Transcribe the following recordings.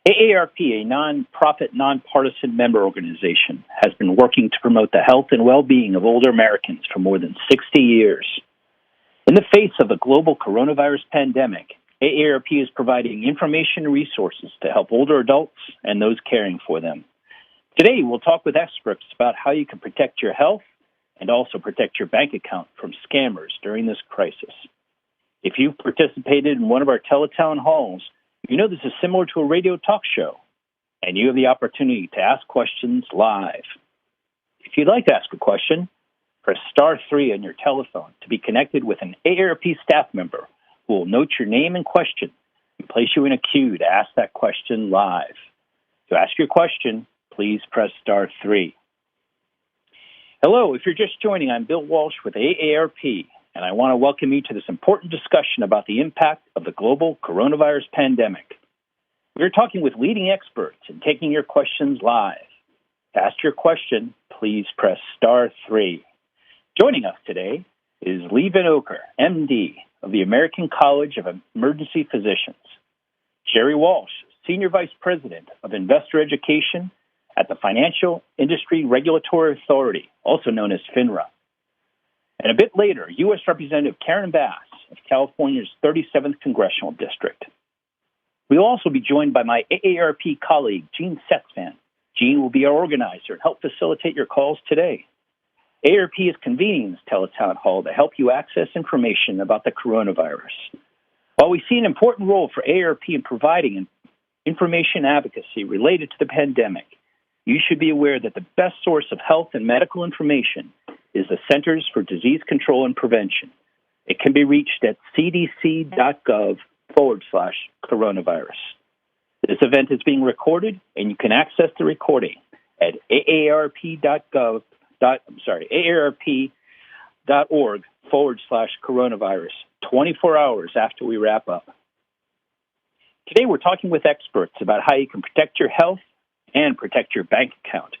AARP, a nonprofit, nonpartisan member organization, has been working to promote the health and well-being of older Americans for more than 60 years. In the face of the global coronavirus pandemic, AARP is providing information and resources to help older adults and those caring for them. Today, we'll talk with experts about how you can protect your health and also protect your bank account from scammers during this crisis. If you've participated in one of our teletown halls, you know this is similar to a radio talk show, and you have the opportunity to ask questions live. If you'd like to ask a question, press *3 on your telephone to be connected with an AARP staff member who will note your name and question and place you in a queue to ask that question live. To ask your question, please press *3. Hello, if you're just joining, I'm Bill Walsh with AARP, and I want to welcome you to this important discussion about the impact of the global coronavirus pandemic. We're talking with leading experts and taking your questions live. To ask your question, please press *3. Joining us today is Leigh Vinocur, MD, of the American College of Emergency Physicians. Gerri Walsh, Senior Vice President of Investor Education at the Financial Industry Regulatory Authority, also known as FINRA. And a bit later, U.S. Representative Karen Bass of California's 37th Congressional District. We'll also be joined by my AARP colleague, Jean Setzvan. Jean will be our organizer and help facilitate your calls today. AARP is convening this teletown hall to help you access information about the coronavirus. While we see an important role for AARP in providing information advocacy related to the pandemic, you should be aware that the best source of health and medical information is the Centers for Disease Control and Prevention. It can be reached at cdc.gov/coronavirus. This event is being recorded, and you can access the recording at AARP.org/coronavirus 24 hours after we wrap up. Today, we're talking with experts about how you can protect your health and protect your bank account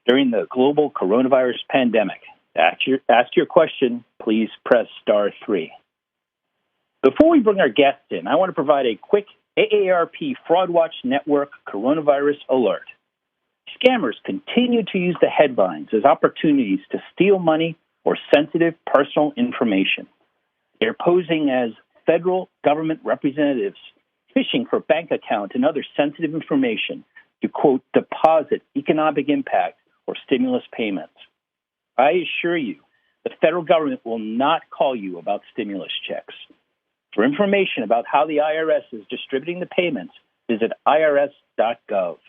during the global coronavirus pandemic. To ask your question, please press *3. Before we bring our guests in, I want to provide a quick AARP Fraud Watch Network coronavirus alert. Scammers continue to use the headlines as opportunities to steal money or sensitive personal information. They're posing as federal government representatives, fishing for bank account and other sensitive information to, quote, deposit economic impact or stimulus payments. I assure you, the federal government will not call you about stimulus checks. For information about how the IRS is distributing the payments, visit irs.gov.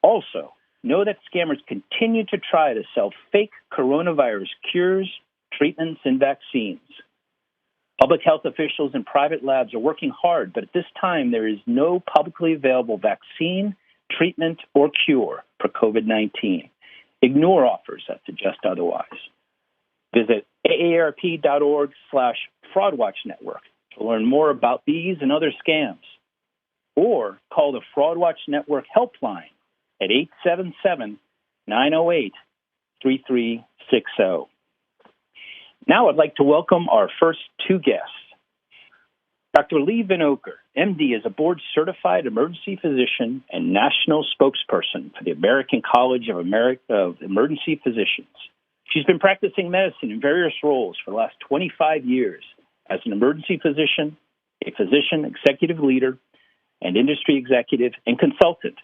Also, know that scammers continue to try to sell fake coronavirus cures, treatments, and vaccines. Public health officials and private labs are working hard, but at this time there is no publicly available vaccine, treatment, or cure for COVID-19. Ignore offers that suggest otherwise. Visit aarp.org/fraudwatchnetwork to learn more about these and other scams. Or call the Fraud Watch Network helpline at 877-908-3360. Now I'd like to welcome our first two guests. Dr. Leigh Vinocur, MD, is a board-certified emergency physician and national spokesperson for the American College of Emergency Physicians. She's been practicing medicine in various roles for the last 25 years as an emergency physician, a physician executive leader, and industry executive and consultant,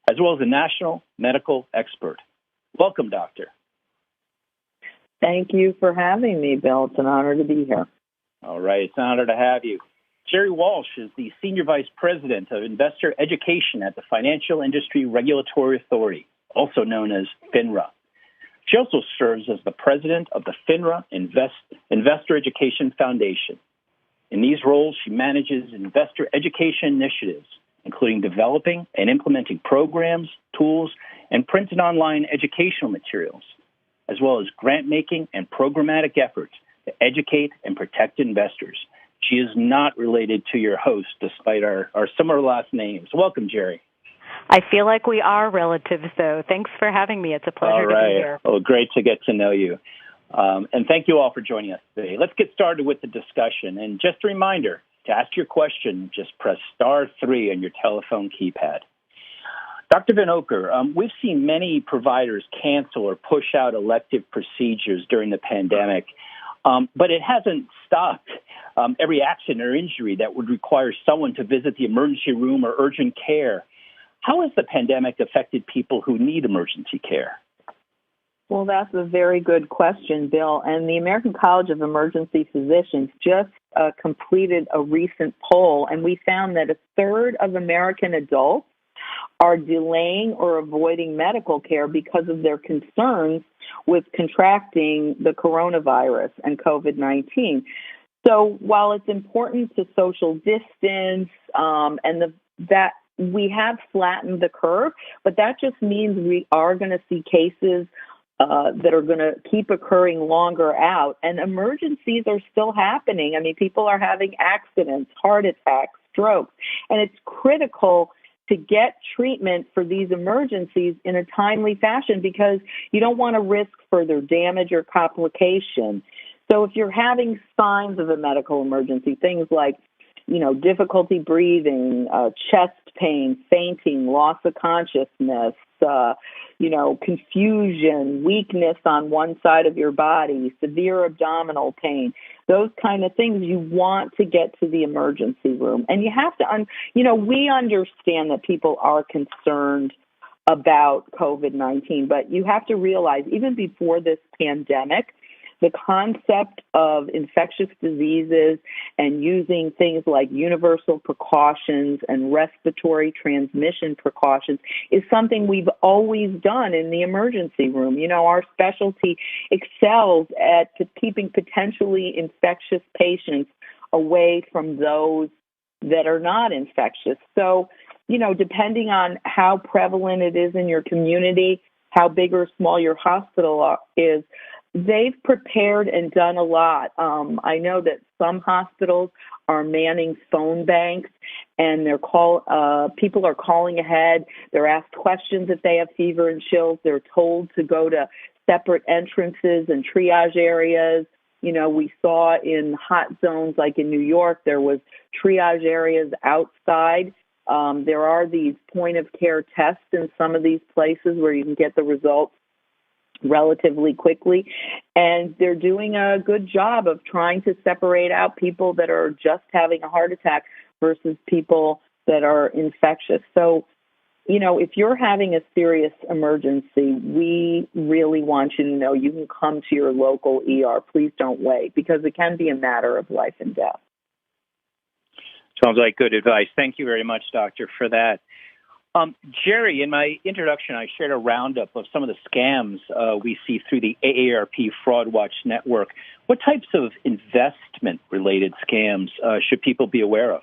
as well as a national medical expert. Welcome, Doctor. Thank you for having me, Bill. It's an honor to be here. All right, it's an honor to have you. Gerri Walsh is the Senior Vice President of Investor Education at the Financial Industry Regulatory Authority, also known as FINRA. She also serves as the President of the FINRA Investor Education Foundation. In these roles, she manages investor education initiatives, including developing and implementing programs, tools, and print and online educational materials, as well as grant-making and programmatic efforts to educate and protect investors. She is not related to your host, despite our similar last names. Welcome, Gerri. I feel like we are relatives, though. Thanks for having me. It's a pleasure to be here. Oh, great to get to know you. And thank you all for joining us today. Let's get started with the discussion. And just a reminder, To ask your question, just press *3 on your telephone keypad. Dr. Vinocur, we've seen many providers cancel or push out elective procedures during the pandemic, but it hasn't stopped every accident or injury that would require someone to visit the emergency room or urgent care. How has the pandemic affected people who need emergency care? Well, that's a very good question, Bill. And the American College of Emergency Physicians just completed a recent poll, and we found that a third of American adults are delaying or avoiding medical care because of their concerns with contracting the coronavirus and COVID-19. So while it's important to social distance that we have flattened the curve, but that just means we are going to see cases that are going to keep occurring longer out. And emergencies are still happening. I mean, people are having accidents, heart attacks, strokes. And it's critical to get treatment for these emergencies in a timely fashion because you don't want to risk further damage or complication. So if you're having signs of a medical emergency, things like difficulty breathing, chest pain, fainting, loss of consciousness, confusion, weakness on one side of your body, severe abdominal pain, those kind of things, you want to get to the emergency room. And you have to, we understand that people are concerned about COVID-19, but you have to realize even before this pandemic, the concept of infectious diseases and using things like universal precautions and respiratory transmission precautions is something we've always done in the emergency room. Our specialty excels at keeping potentially infectious patients away from those that are not infectious. So, depending on how prevalent it is in your community, how big or small your hospital is, they've prepared and done a lot. I know that some hospitals are manning phone banks, and people are calling ahead. They're asked questions if they have fever and chills. They're told to go to separate entrances and triage areas. We saw in hot zones like in New York, there was triage areas outside. There are these point-of-care tests in some of these places where you can get the results relatively quickly, and they're doing a good job of trying to separate out people that are just having a heart attack versus people that are infectious. So, if you're having a serious emergency, we really want you to know you can come to your local ER. Please don't wait, because it can be a matter of life and death. Sounds like good advice. Thank you very much, Doctor, for that. Gerri, in my introduction, I shared a roundup of some of the scams we see through the AARP Fraud Watch Network. What types of investment-related scams should people be aware of?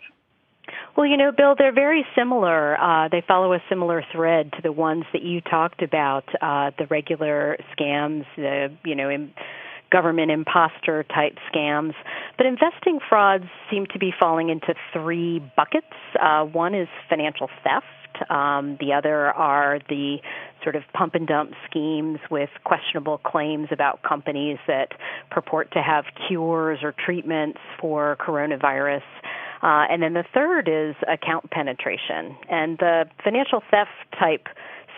Well, Bill, they're very similar. They follow a similar thread to the ones that you talked about, the regular scams, government imposter type scams. But investing frauds seem to be falling into three buckets. One is financial theft. The other are the sort of pump and dump schemes with questionable claims about companies that purport to have cures or treatments for coronavirus. And then the third is account penetration. And the financial theft type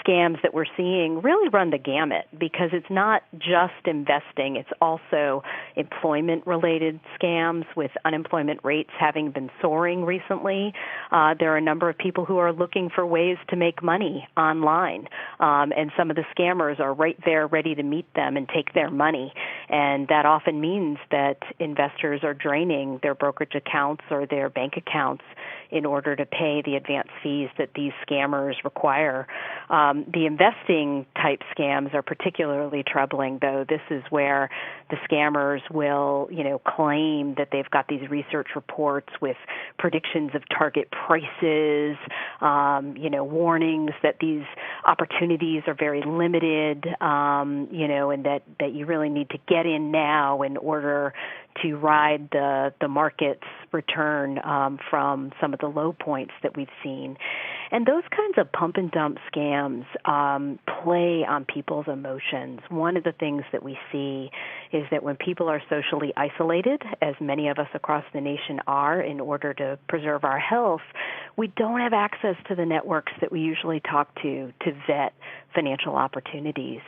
scams that we're seeing really run the gamut because it's not just investing, it's also employment-related scams with unemployment rates having been soaring recently. There are a number of people who are looking for ways to make money online, and some of the scammers are right there ready to meet them and take their money. And that often means that investors are draining their brokerage accounts or their bank accounts in order to pay the advance fees that these scammers require. The investing type scams are particularly troubling, though. This is where the scammers will, claim that they've got these research reports with predictions of target prices, warnings that these opportunities are very limited, and that you really need to get in now in order to ride the market's return from some of the low points that we've seen. And those kinds of pump and dump scams play on people's emotions. One of the things that we see is that when people are socially isolated, as many of us across the nation are in order to preserve our health, we don't have access to the networks that we usually talk to vet financial opportunities.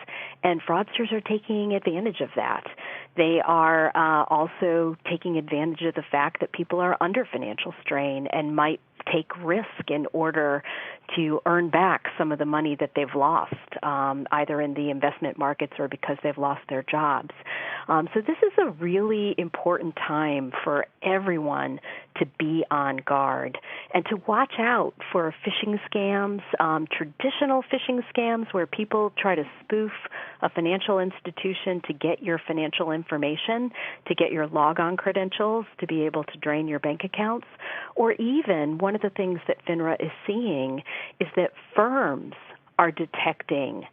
And fraudsters are taking advantage of that. They are also taking advantage of the fact that people are under financial strain and might take risk in order to earn back some of the money that they've lost, either in the investment markets or because they've lost their jobs. So this is a really important time for everyone to be on guard and to watch out for phishing scams, traditional phishing scams where people try to spoof a financial institution to get your financial information, to get your logon credentials, to be able to drain your bank accounts. Or even one of the things that FINRA is seeing is that firms are detecting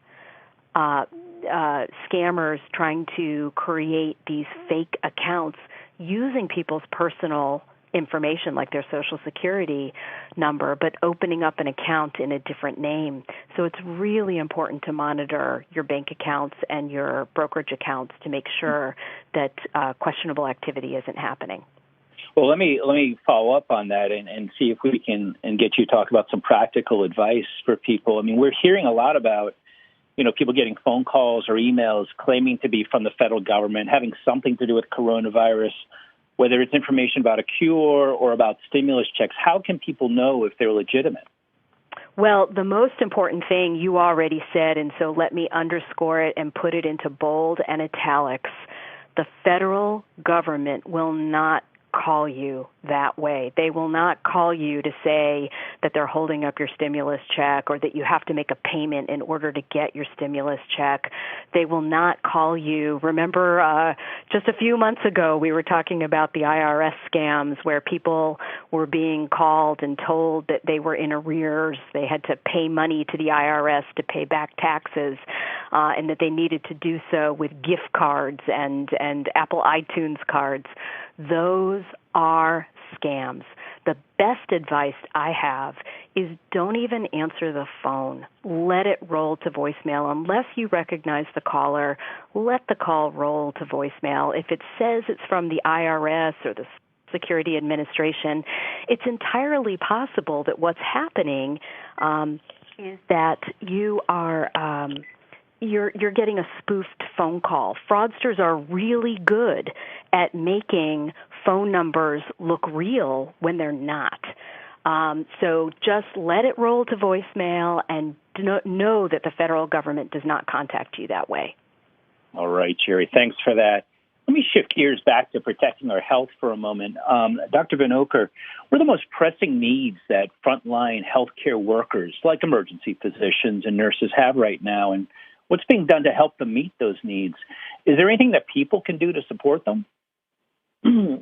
scammers trying to create these fake accounts using people's personal information like their Social Security number, but opening up an account in a different name. So it's really important to monitor your bank accounts and your brokerage accounts to make sure that questionable activity isn't happening. Well, let me follow up on that and see if we can get you to talk about some practical advice for people. I mean, we're hearing a lot about, people getting phone calls or emails claiming to be from the federal government, having something to do with coronavirus, whether it's information about a cure or about stimulus checks. How can people know if they're legitimate? Well, the most important thing you already said, and so let me underscore it and put it into bold and italics. The federal government will not call you that way. They will not call you to say that they're holding up your stimulus check or that you have to make a payment in order to get your stimulus check. They will not call you. Remember, just a few months ago, we were talking about the IRS scams where people were being called and told that they were in arrears. They had to pay money to the IRS to pay back taxes, and that they needed to do so with gift cards and Apple iTunes cards. Those are scams. The best advice I have is don't even answer the phone. Let it roll to voicemail. Unless you recognize the caller, let the call roll to voicemail. If it says it's from the IRS or the Security Administration, it's entirely possible that what's happening is that you are you're getting a spoofed phone call. Fraudsters are really good at making phone numbers look real when they're not. So just let it roll to voicemail and know that the federal government does not contact you that way. All right, Gerri, thanks for that. Let me shift gears back to protecting our health for a moment. Dr. Vinocur, what are the most pressing needs that frontline healthcare workers, like emergency physicians and nurses, have right now, and what's being done to help them meet those needs? Is there anything that people can do to support them?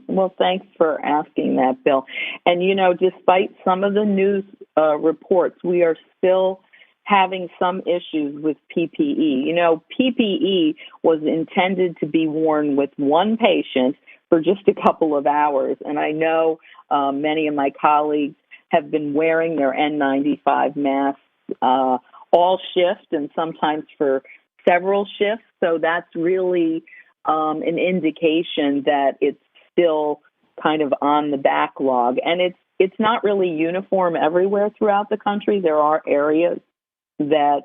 Well, thanks for asking that, Bill. And, despite some of the news reports, we are still having some issues with PPE. PPE was intended to be worn with one patient for just a couple of hours. And I know many of my colleagues have been wearing their N95 masks all shift and sometimes for several shifts. So that's really an indication that it's still kind of on the backlog. And it's not really uniform everywhere throughout the country. There are areas that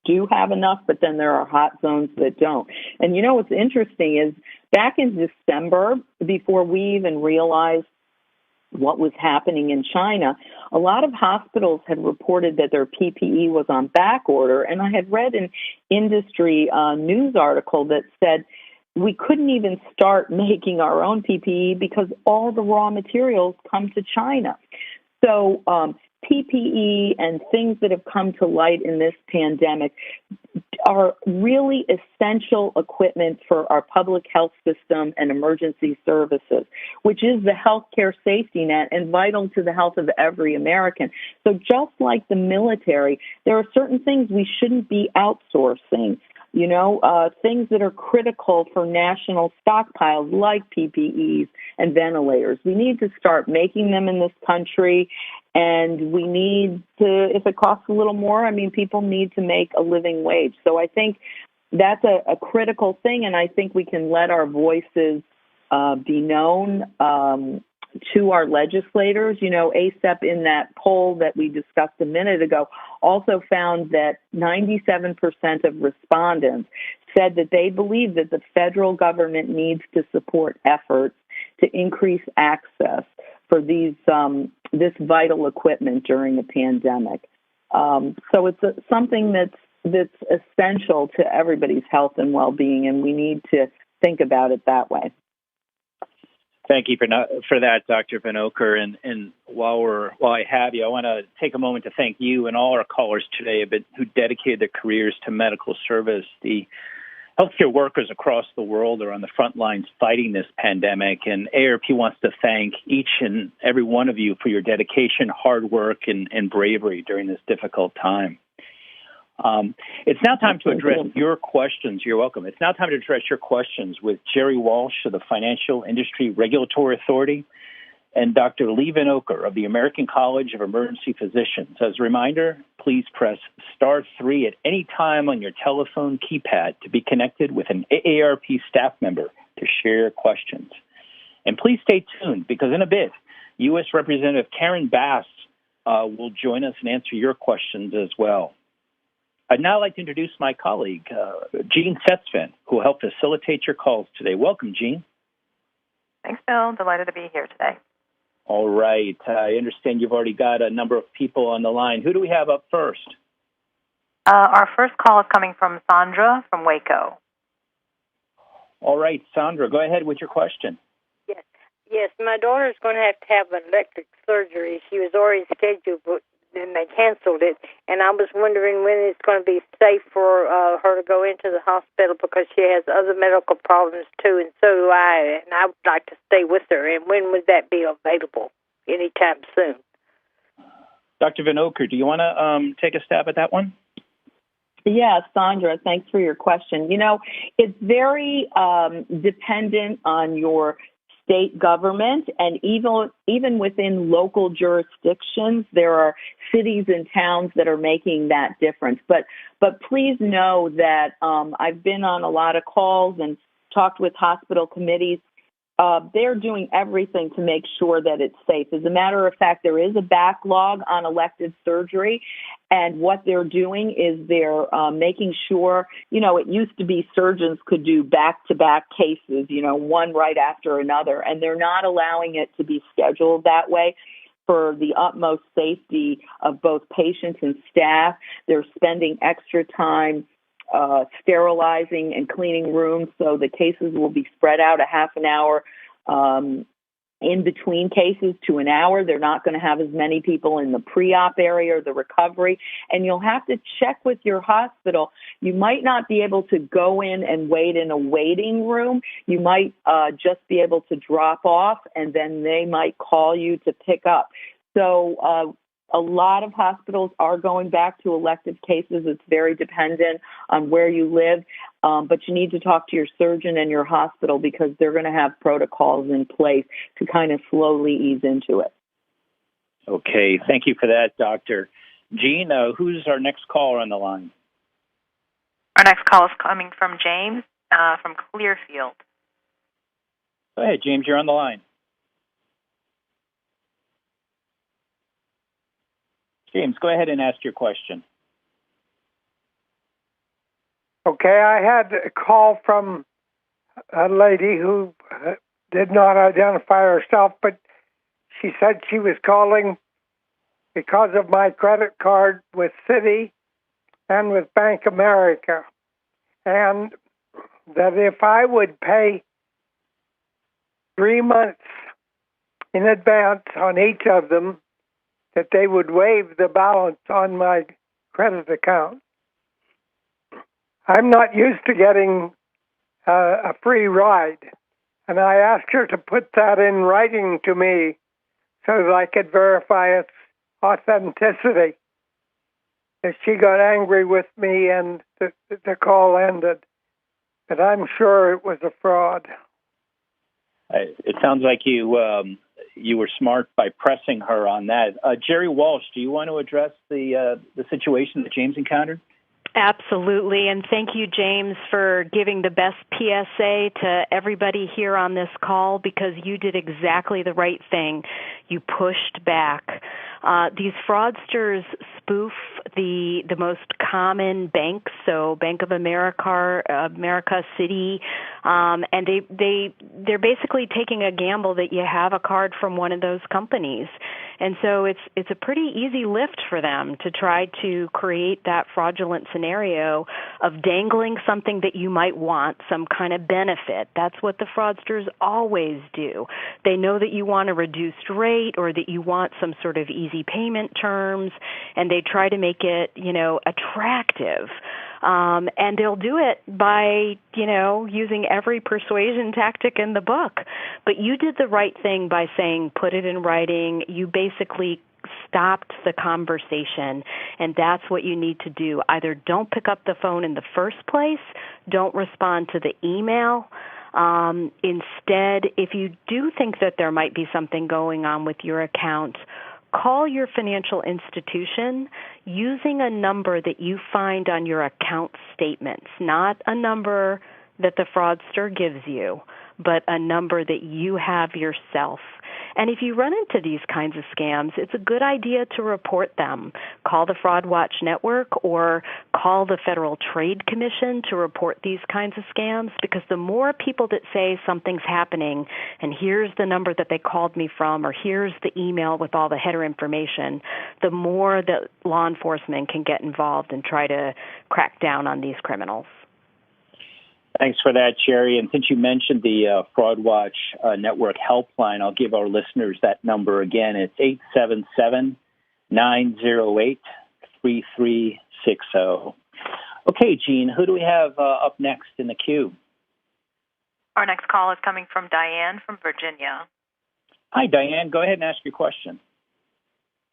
do have enough, but then there are hot zones that don't. And what's interesting is back in December, before we even realized what was happening in China, a lot of hospitals had reported that their PPE was on back order. And I had read an industry news article that said we couldn't even start making our own PPE because all the raw materials come to China. So PPE and things that have come to light in this pandemic are really essential equipment for our public health system and emergency services, which is the healthcare safety net and vital to the health of every American. So just like the military, there are certain things we shouldn't be outsourcing. things that are critical for national stockpiles like PPEs and ventilators. We need to start making them in this country, and we need to, if it costs a little more, people need to make a living wage. So I think that's a critical thing, and I think we can let our voices be known to our legislators. ACEP in that poll that we discussed a minute ago also found that 97% of respondents said that they believe that the federal government needs to support efforts to increase access for this vital equipment during the pandemic. So it's something that's essential to everybody's health and well-being, and we need to think about it that way. Thank you for that, Dr. Vinocur. And while I have you, I want to take a moment to thank you and all our callers today who dedicated their careers to medical service. The healthcare workers across the world are on the front lines fighting this pandemic, and AARP wants to thank each and every one of you for your dedication, hard work, and bravery during this difficult time. It's now time to address your questions. You're welcome. It's now time to address your questions with Gerri Walsh of the Financial Industry Regulatory Authority and Dr. Leigh Vinocur of the American College of Emergency Physicians. As a reminder, please press *3 at any time on your telephone keypad to be connected with an AARP staff member to share your questions. And please stay tuned, because in a bit, U.S. Representative Karen Bass will join us and answer your questions as well. I'd now like to introduce my colleague, Jean Setzven, who will help facilitate your calls today. Welcome, Jean. Thanks, Bill. Delighted to be here today. All right. I understand you've already got a number of people on the line. Who do we have up first? Our first call is coming from Sandra from Waco. All right, Sandra, go ahead with your question. Yes, my daughter's going to have an electric surgery. She was already scheduled, but then they canceled it. And I was wondering when it's going to be safe for her to go into the hospital, because she has other medical problems too, and so do I. And I would like to stay with her. And when would that be available? Anytime soon. Dr. Vinocur, do you want to take a stab at that one? Yeah, Sandra, thanks for your question. It's very dependent on your state government, and even within local jurisdictions, there are cities and towns that are making that difference. But please know that I've been on a lot of calls and talked with hospital committees. They're doing everything to make sure that it's safe. As a matter of fact, there is a backlog on elective surgery, and what they're doing is they're making sure, it used to be surgeons could do back-to-back cases, one right after another, and they're not allowing it to be scheduled that way for the utmost safety of both patients and staff. They're spending extra time sterilizing and cleaning rooms, so the cases will be spread out a half an hour in between cases to an hour. They're not going to have as many people in the pre-op area or the recovery, and you'll have to check with your hospital. You might not be able to go in and wait in a waiting room. You might just be able to drop off, and then they might call you to pick up. So a lot of hospitals are going back to elective cases. It's very dependent on where you live, but you need to talk to your surgeon and your hospital, because they're going to have protocols in place to kind of slowly ease into it. Okay, thank you for that, Doctor. Jean, who's our next caller on the line? Our next call is coming from James from Clearfield. Go ahead, James, you're on the line. James, go ahead and ask your question. Okay, I had a call from a lady who did not identify herself, but she said she was calling because of my credit card with Citi and with Bank America, and that if I would pay 3 months in advance on each of them, that they would waive the balance on my credit account. I'm not used to getting a free ride, and I asked her to put that in writing to me so that I could verify its authenticity. she got angry with me and the call ended. But I'm sure it was a fraud. It sounds like you were smart by pressing her on that. Gerri Walsh, do you want to address the situation that James encountered? Absolutely, and thank you, James, for giving the best PSA to everybody here on this call, because you did exactly the right thing. You pushed back. These fraudsters spoof the most common banks, so Bank of America, Citi, and they're basically taking a gamble that you have a card from one of those companies. And so it's a pretty easy lift for them to try to create that fraudulent scenario of dangling something that you might want, some kind of benefit. That's what the fraudsters always do. They know that you want a reduced rate or that you want some sort of easy payment terms, and they try to make it, attractive. And they'll do it by, using every persuasion tactic in the book. But you did the right thing by saying, put it in writing. You basically stopped the conversation, and that's what you need to do. Either don't pick up the phone in the first place, don't respond to the email. Instead, if you do think that there might be something going on with your account, call your financial institution using a number that you find on your account statements, not a number that the fraudster gives you, but a number that you have yourself. And if you run into these kinds of scams, it's a good idea to report them. Call the Fraud Watch Network or call the Federal Trade Commission to report these kinds of scams, because the more people that say something's happening and here's the number that they called me from or here's the email with all the header information, the more that law enforcement can get involved and try to crack down on these criminals. Thanks for that, Gerri. And since you mentioned the Fraud Watch Network helpline, I'll give our listeners that number again. It's 877-908-3360. Okay, Jean, who do we have up next in the queue? Our next call is coming from Diane from Virginia. Hi, Diane. Go ahead and ask your question.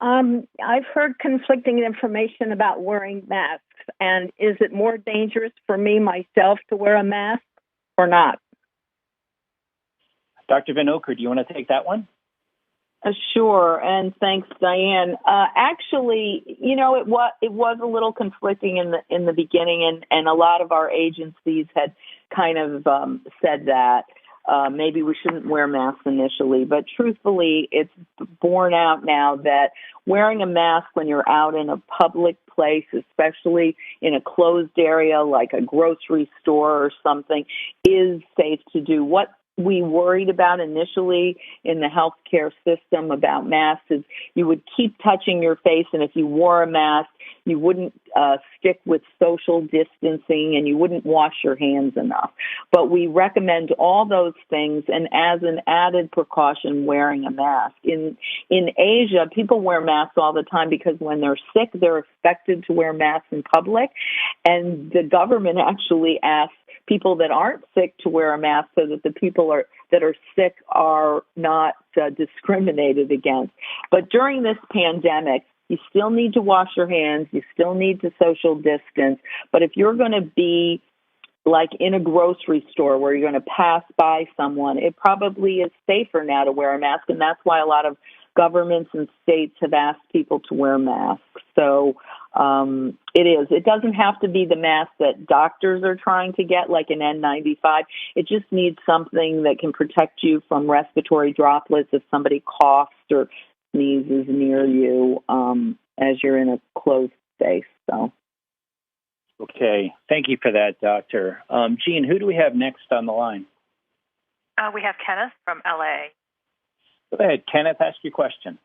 I've heard conflicting information about wearing masks, and is it more dangerous for me myself to wear a mask or not? Dr. Vinocur, do you want to take that one? Sure, and thanks, Diane. Actually, it was a little conflicting in the beginning, and a lot of our agencies had kind of said that. Maybe we shouldn't wear masks initially, but truthfully, it's borne out now that wearing a mask when you're out in a public place, especially in a closed area like a grocery store or something, is safe to do. What we worried about initially in the healthcare system about masks is you would keep touching your face, and if you wore a mask, you wouldn't stick with social distancing and you wouldn't wash your hands enough. But we recommend all those things, and as an added precaution, wearing a mask. In Asia, people wear masks all the time because when they're sick, they're expected to wear masks in public, and the government actually asks people that aren't sick to wear a mask so that the people that are sick are not discriminated against. But during this pandemic, you still need to wash your hands. You still need to social distance. But if you're going to be like in a grocery store where you're going to pass by someone, it probably is safer now to wear a mask. And that's why a lot of governments and states have asked people to wear masks. So it is. It doesn't have to be the mask that doctors are trying to get, like an N95. It just needs something that can protect you from respiratory droplets if somebody coughs or sneezes near you as you're in a closed space. So. Okay. Thank you for that, Doctor. Jean, who do we have next on the line? We have Kenneth from L.A. Go ahead, Kenneth. Ask your question.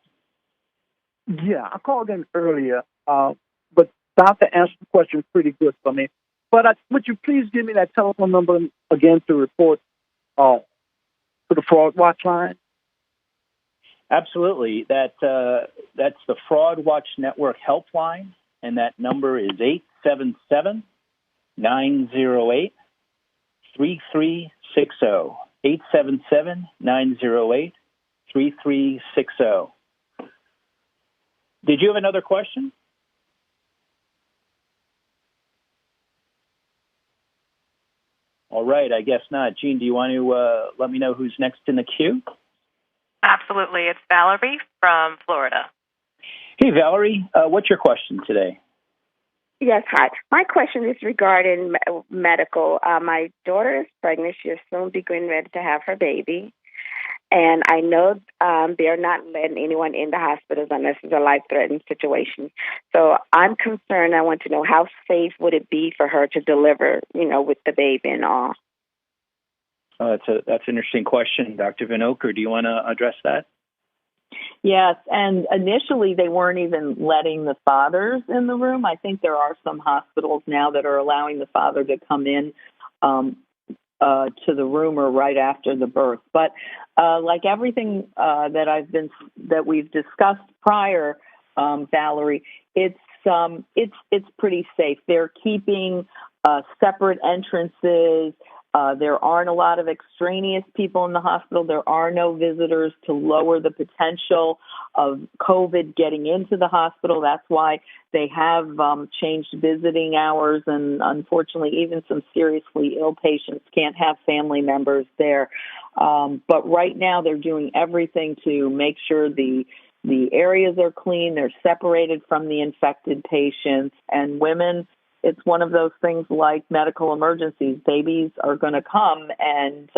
Yeah, I called in earlier, but Doctor answered the question pretty good for me. But would you please give me that telephone number again to report to the Fraud Watch line? Absolutely. That's the Fraud Watch Network helpline, and that number is 877-908-3360. 877-908-3360. Did you have another question? All right, I guess not. Jean, do you want to let me know who's next in the queue? Absolutely. It's Valerie from Florida. Hey, Valerie, what's your question today? Yes, hi. My question is regarding medical. My daughter is pregnant. She'll soon be getting ready to have her baby. And I know they're not letting anyone in the hospitals unless it's a life-threatening situation. So I'm concerned. I want to know how safe would it be for her to deliver, with the baby and all. That's an interesting question. Dr. Vinocur, do you want to address that? Yes, and initially they weren't even letting the fathers in the room. I think there are some hospitals now that are allowing the father to come in to the room or right after the birth. But like everything that we've discussed prior, Valerie, it's pretty safe. They're keeping separate entrances. There aren't a lot of extraneous people in the hospital. There are no visitors to lower the potential of COVID getting into the hospital. That's why they have changed visiting hours, and unfortunately, even some seriously ill patients can't have family members there. But right now, they're doing everything to make sure the areas are clean. They're separated from the infected patients, and women. It's one of those things like medical emergencies. Babies are going to come, and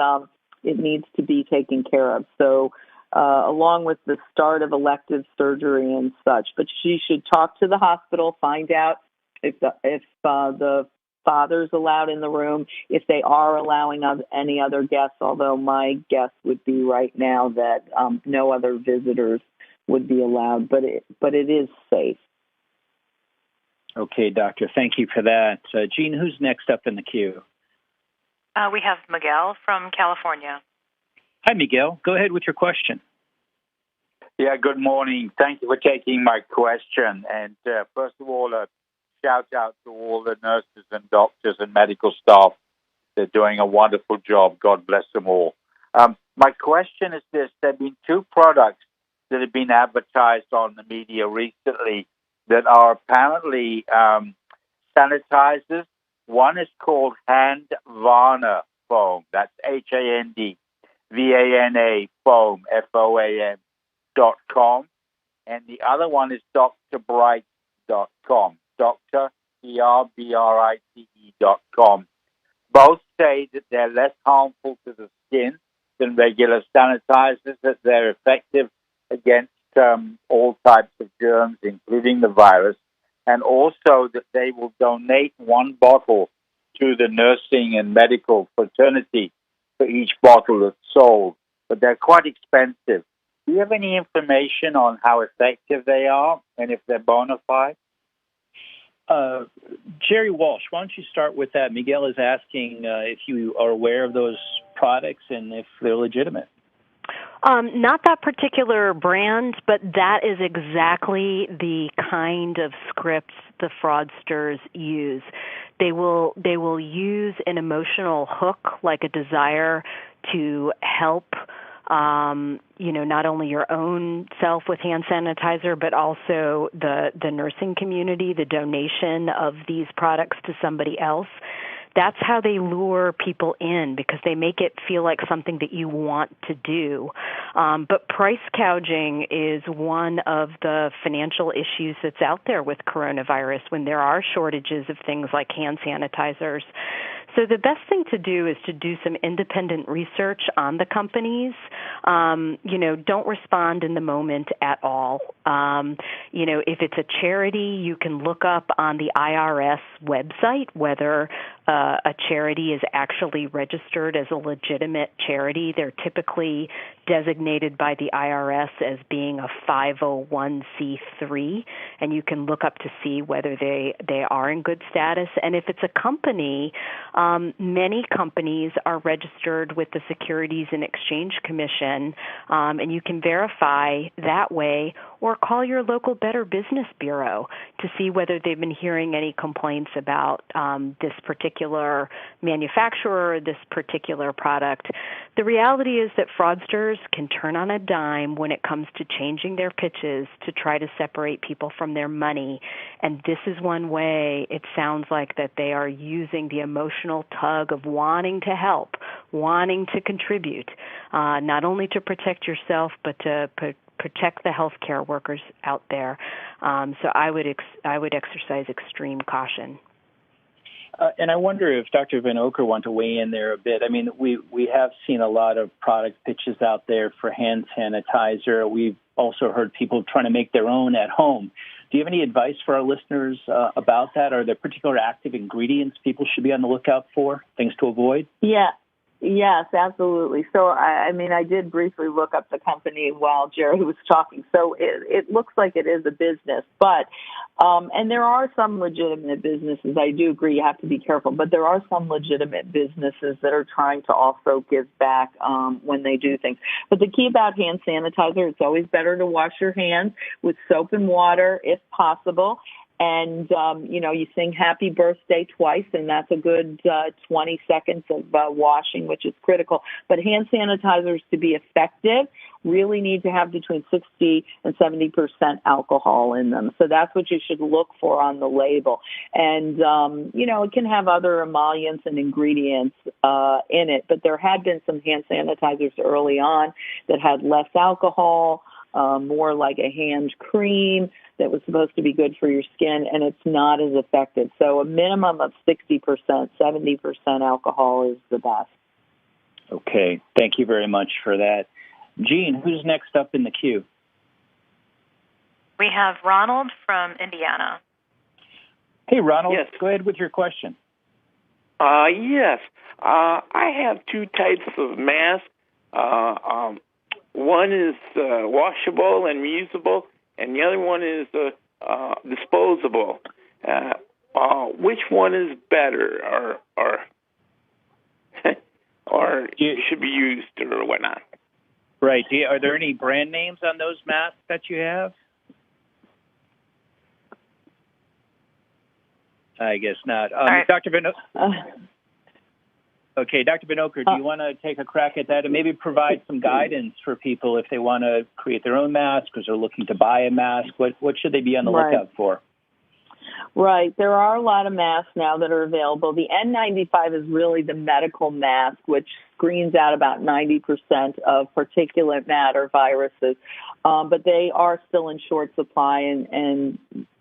it needs to be taken care of. So along with the start of elective surgery and such. But she should talk to the hospital, find out if the father's allowed in the room, if they are allowing any other guests, although my guess would be right now that no other visitors would be allowed. But it is safe. Okay, doctor, thank you for that. Jean, who's next up in the queue? We have Miguel from California. Hi, Miguel. Go ahead with your question. Yeah, good morning. Thank you for taking my question. And first of all, a shout out to all the nurses and doctors and medical staff. They're doing a wonderful job. God bless them all. My question is this. There have been two products that have been advertised on the media recently that are apparently sanitizers. One is called Hand Varna foam. That's HANDVANA foam, FOAM.com. And the other one is drbrite.com, DrBrite.com. Both say that they're less harmful to the skin than regular sanitizers, that they're effective against all types of germs, including the virus, and also that they will donate one bottle to the nursing and medical fraternity for each bottle that's sold. But they're quite expensive. Do you have any information on how effective they are and if they're bona fide? Gerri Walsh, why don't you start with that? Miguel is asking if you are aware of those products and if they're legitimate. Not that particular brand, but that is exactly the kind of scripts the fraudsters use. They will use an emotional hook, like a desire to help, not only your own self with hand sanitizer, but also the nursing community, the donation of these products to somebody else. That's how they lure people in, because they make it feel like something that you want to do. But price gouging is one of the financial issues that's out there with coronavirus when there are shortages of things like hand sanitizers. So the best thing to do is to do some independent research on the companies. Don't respond in the moment at all. If it's a charity, you can look up on the IRS website whether a charity is actually registered as a legitimate charity. They're typically designated by the IRS as being a 501c3, and you can look up to see whether they are in good status. And if it's a company, many companies are registered with the Securities and Exchange Commission, and you can verify that way, or call your local Better Business Bureau to see whether they've been hearing any complaints about this particular manufacturer or this particular product. The reality is that fraudsters can turn on a dime when it comes to changing their pitches to try to separate people from their money. And this is one way it sounds like that they are using the emotional tug of wanting to help, wanting to contribute, not only to protect yourself, but to protect the healthcare workers out there. So I would exercise extreme caution. And I wonder if Dr. Vinocur want to weigh in there a bit. I mean, we have seen a lot of product pitches out there for hand sanitizer. We've also heard people trying to make their own at home. Do you have any advice for our listeners about that? Are there particular active ingredients people should be on the lookout for, things to avoid? Yeah. Yes, absolutely. So, I mean, I did briefly look up the company while Gerri was talking. So it looks like it is a business, but, and there are some legitimate businesses. I do agree you have to be careful, but there are some legitimate businesses that are trying to also give back when they do things. But the key about hand sanitizer, it's always better to wash your hands with soap and water if possible. And, you sing happy birthday twice, and that's a good 20 seconds of washing, which is critical. But hand sanitizers, to be effective, really need to have between 60 and 70% alcohol in them. So that's what you should look for on the label. And, it can have other emollients and ingredients in it. But there had been some hand sanitizers early on that had less alcohol, more like a hand cream that was supposed to be good for your skin, and it's not as effective. So a minimum of 60%, 70% alcohol is the best. Okay. Thank you very much for that. Jean, who's next up in the queue? We have Ronald from Indiana. Hey, Ronald. Yes. Go ahead with your question. Yes. I have two types of masks. One is washable and reusable, and the other one is disposable. Which one is better, or should be used, or whatnot? Right. Are there any brand names on those masks that you have? I guess not. Right. Dr. Okay, Dr. Vinocur, do you want to take a crack at that and maybe provide some guidance for people if they want to create their own mask or they're looking to buy a mask? What should they be on the lookout for? Right. There are a lot of masks now that are available. The N95 is really the medical mask, which screens out about 90% of particulate matter viruses. But they are still in short supply, and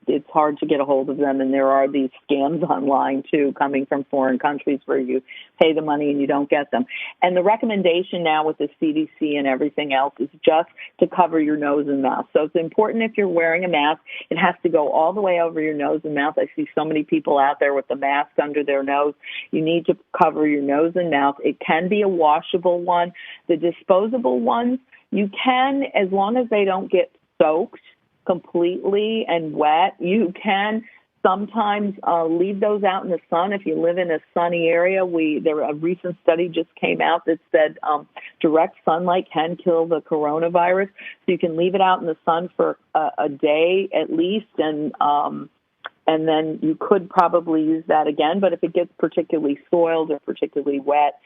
it's hard to get a hold of them, and there are these scams online, too, coming from foreign countries where you pay the money and you don't get them. And the recommendation now with the CDC and everything else is just to cover your nose and mouth. So it's important if you're wearing a mask, it has to go all the way over your nose and mouth. I see so many people out there with the mask under their nose. You need to cover your nose and mouth. It can be a washable one. The disposable ones, you can, as long as they don't get soaked completely and wet, you can sometimes leave those out in the sun if you live in a sunny area. A recent study just came out that said direct sunlight can kill the coronavirus. So you can leave it out in the sun for a day at least, and then you could probably use that again. But if it gets particularly soiled or particularly wet,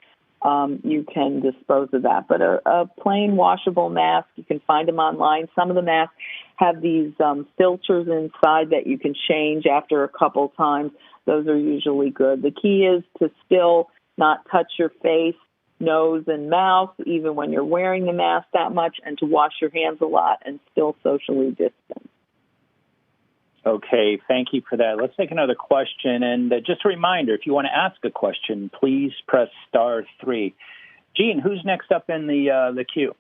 you can dispose of that. But a plain washable mask, you can find them online. Some of the masks have these filters inside that you can change after a couple times. Those are usually good. The key is to still not touch your face, nose, and mouth, even when you're wearing the mask that much, and to wash your hands a lot and still socially distance. Okay, thank you for that. Let's take another question. And just a reminder, if you want to ask a question, please press *3. Jean, who's next up in the queue?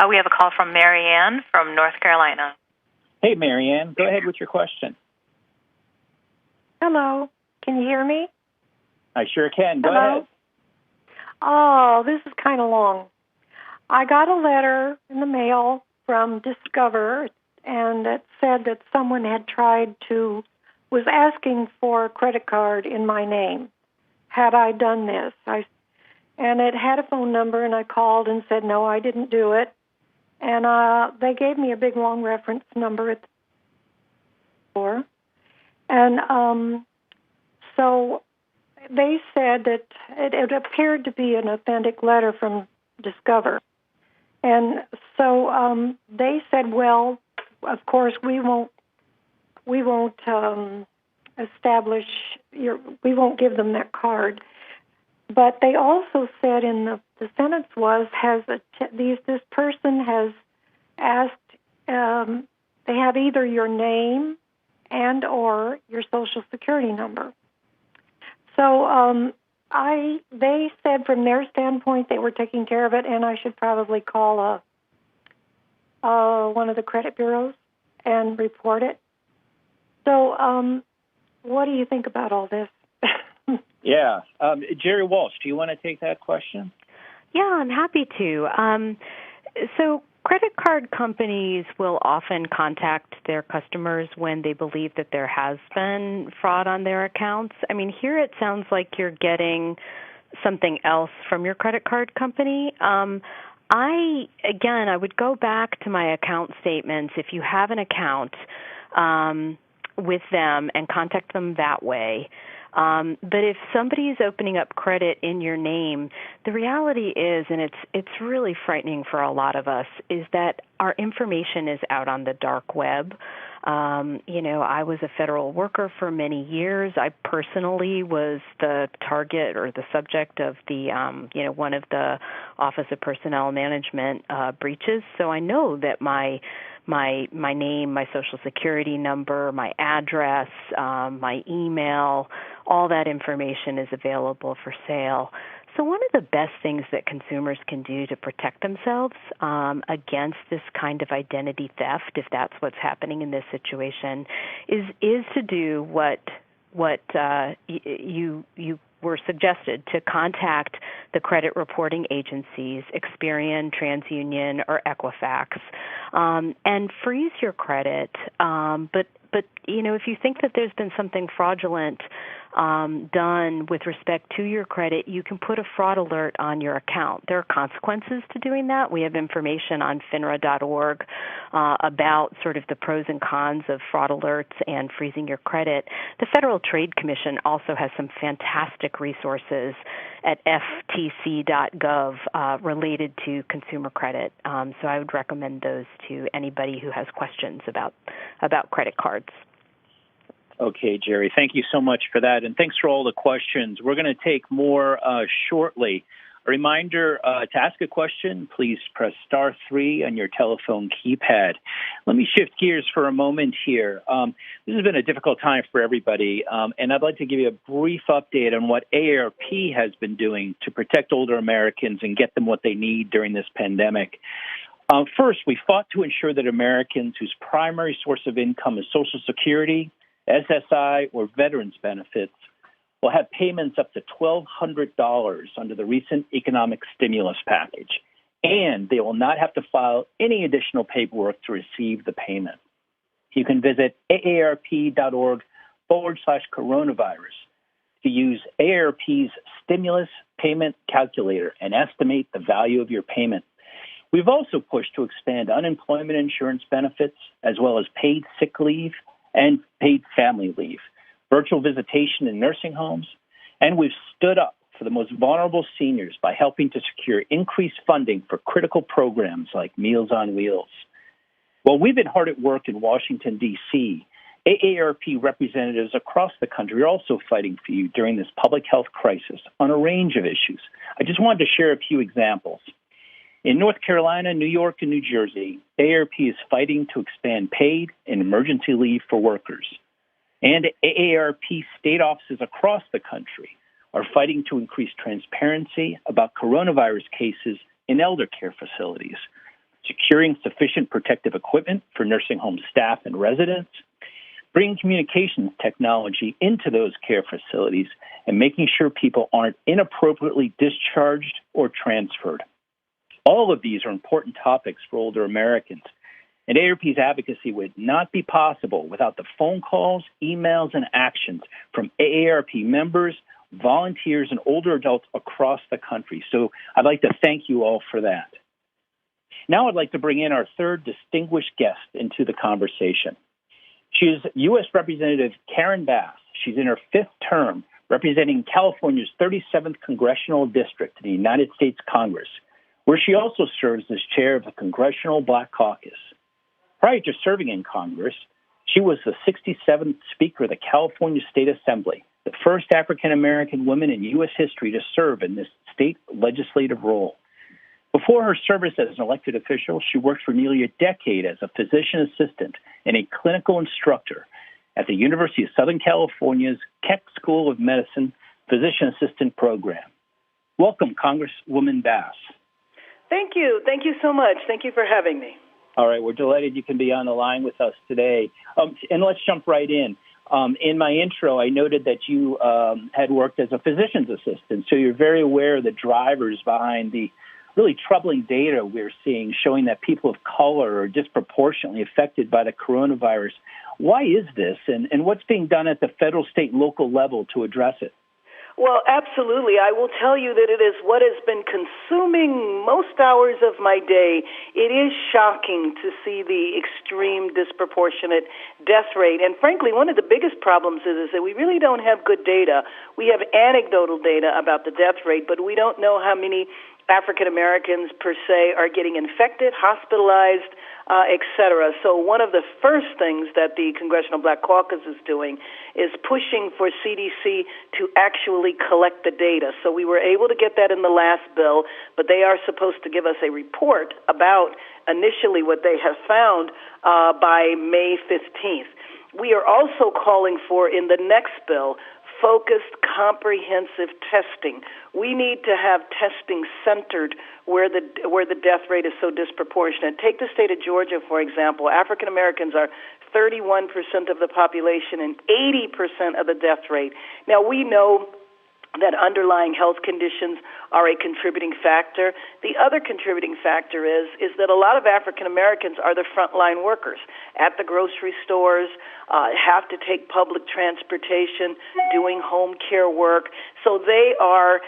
We have a call from Mary Ann from North Carolina. Hey, Mary Ann, go ahead with your question. Hello. Can you hear me? I sure can. Go Hello? ahead. Oh, this is kind of long. I got a letter in the mail from Discover, and it said that someone had was asking for a credit card in my name. Had I done this? And it had a phone number, and I called and said, no, I didn't do it. And they gave me a big, long reference number at the store. And so they said that it appeared to be an authentic letter from Discover. And so they said, well, of course, we won't establish we won't give them that card. But they also said in the sentence was, this person has asked, they have either your name and or your Social Security number. So they said from their standpoint they were taking care of it, and I should probably call one of the credit bureaus and report it. So what do you think about all this? Yeah. Gerri Walsh, do you want to take that question? Yeah, I'm happy to. So credit card companies will often contact their customers when they believe that there has been fraud on their accounts. I mean, here it sounds like you're getting something else from your credit card company. I would go back to my account statements if you have an account with them and contact them that way. But if somebody is opening up credit in your name, the reality is, and it's really frightening for a lot of us, is that our information is out on the dark web. I was a federal worker for many years. I personally was the target or the subject of the, one of the Office of Personnel Management breaches. So I know that my name, my Social Security number, my address, my email, all that information is available for sale. So one of the best things that consumers can do to protect themselves against this kind of identity theft, if that's what's happening in this situation, is to do what you were suggested, to contact the credit reporting agencies, Experian, TransUnion, or Equifax, and freeze your credit. But if you think that there's been something fraudulent done with respect to your credit, you can put a fraud alert on your account. There are consequences to doing that. We have information on FINRA.org about sort of the pros and cons of fraud alerts and freezing your credit. The Federal Trade Commission also has some fantastic resources at ftc.gov related to consumer credit. So I would recommend those to anybody who has questions about credit cards. Okay, Gerri, thank you so much for that, and thanks for all the questions. We're going to take more shortly. A reminder, to ask a question, please press *3 on your telephone keypad. Let me shift gears for a moment here. This has been a difficult time for everybody, and I'd like to give you a brief update on what AARP has been doing to protect older Americans and get them what they need during this pandemic. First, we fought to ensure that Americans whose primary source of income is Social Security, SSI, or veterans benefits will have payments up to $1,200 under the recent economic stimulus package, and they will not have to file any additional paperwork to receive the payment. You can visit aarp.org/coronavirus to use AARP's stimulus payment calculator and estimate the value of your payment. We've also pushed to expand unemployment insurance benefits, as well as paid sick leave and paid family leave, virtual visitation in nursing homes, and we've stood up for the most vulnerable seniors by helping to secure increased funding for critical programs like Meals on Wheels. Well, we've been hard at work in Washington, D.C. AARP representatives across the country are also fighting for you during this public health crisis on a range of issues. I just wanted to share a few examples. In North Carolina, New York, and New Jersey, AARP is fighting to expand paid and emergency leave for workers. And AARP state offices across the country are fighting to increase transparency about coronavirus cases in elder care facilities, securing sufficient protective equipment for nursing home staff and residents, bringing communications technology into those care facilities, and making sure people aren't inappropriately discharged or transferred. All of these are important topics for older Americans, and AARP's advocacy would not be possible without the phone calls, emails, and actions from AARP members, volunteers, and older adults across the country. So I'd like to thank you all for that. Now I'd like to bring in our third distinguished guest into the conversation. She is U.S. Representative Karen Bass. She's in her fifth term representing California's 37th Congressional District in the United States Congress, where she also serves as chair of the Congressional Black Caucus. Prior to serving in Congress, she was the 67th Speaker of the California State Assembly, the first African-American woman in U.S. history to serve in this state legislative role. Before her service as an elected official, she worked for nearly a decade as a physician assistant and a clinical instructor at the University of Southern California's Keck School of Medicine Physician Assistant Program. Welcome, Congresswoman Bass. Thank you. Thank you so much. Thank you for having me. All right. We're delighted you can be on the line with us today. And let's jump right in. In my intro, I noted that you had worked as a physician's assistant, so you're very aware of the drivers behind the really troubling data we're seeing showing that people of color are disproportionately affected by the coronavirus. Why is this, and what's being done at the federal, state, and local level to address it? Well, absolutely. I will tell you that it is what has been consuming most hours of my day. It is shocking to see the extreme disproportionate death rate. And frankly, one of the biggest problems is that we really don't have good data. We have anecdotal data about the death rate, but we don't know how many African Americans per se are getting infected, hospitalized, et cetera. So one of the first things that the Congressional Black Caucus is doing is pushing for CDC to actually collect the data. So we were able to get that in the last bill, but they are supposed to give us a report about initially what they have found by May 15th. We are also calling for, in the next bill, focused, comprehensive testing. We need to have testing centered where the death rate is so disproportionate. Take the state of Georgia, for example. African Americans are 31% of the population and 80% of the death rate. Now, we know that underlying health conditions are a contributing factor. The other contributing factor is that a lot of African Americans are the frontline workers at the grocery stores, have to take public transportation, doing home care work, so they are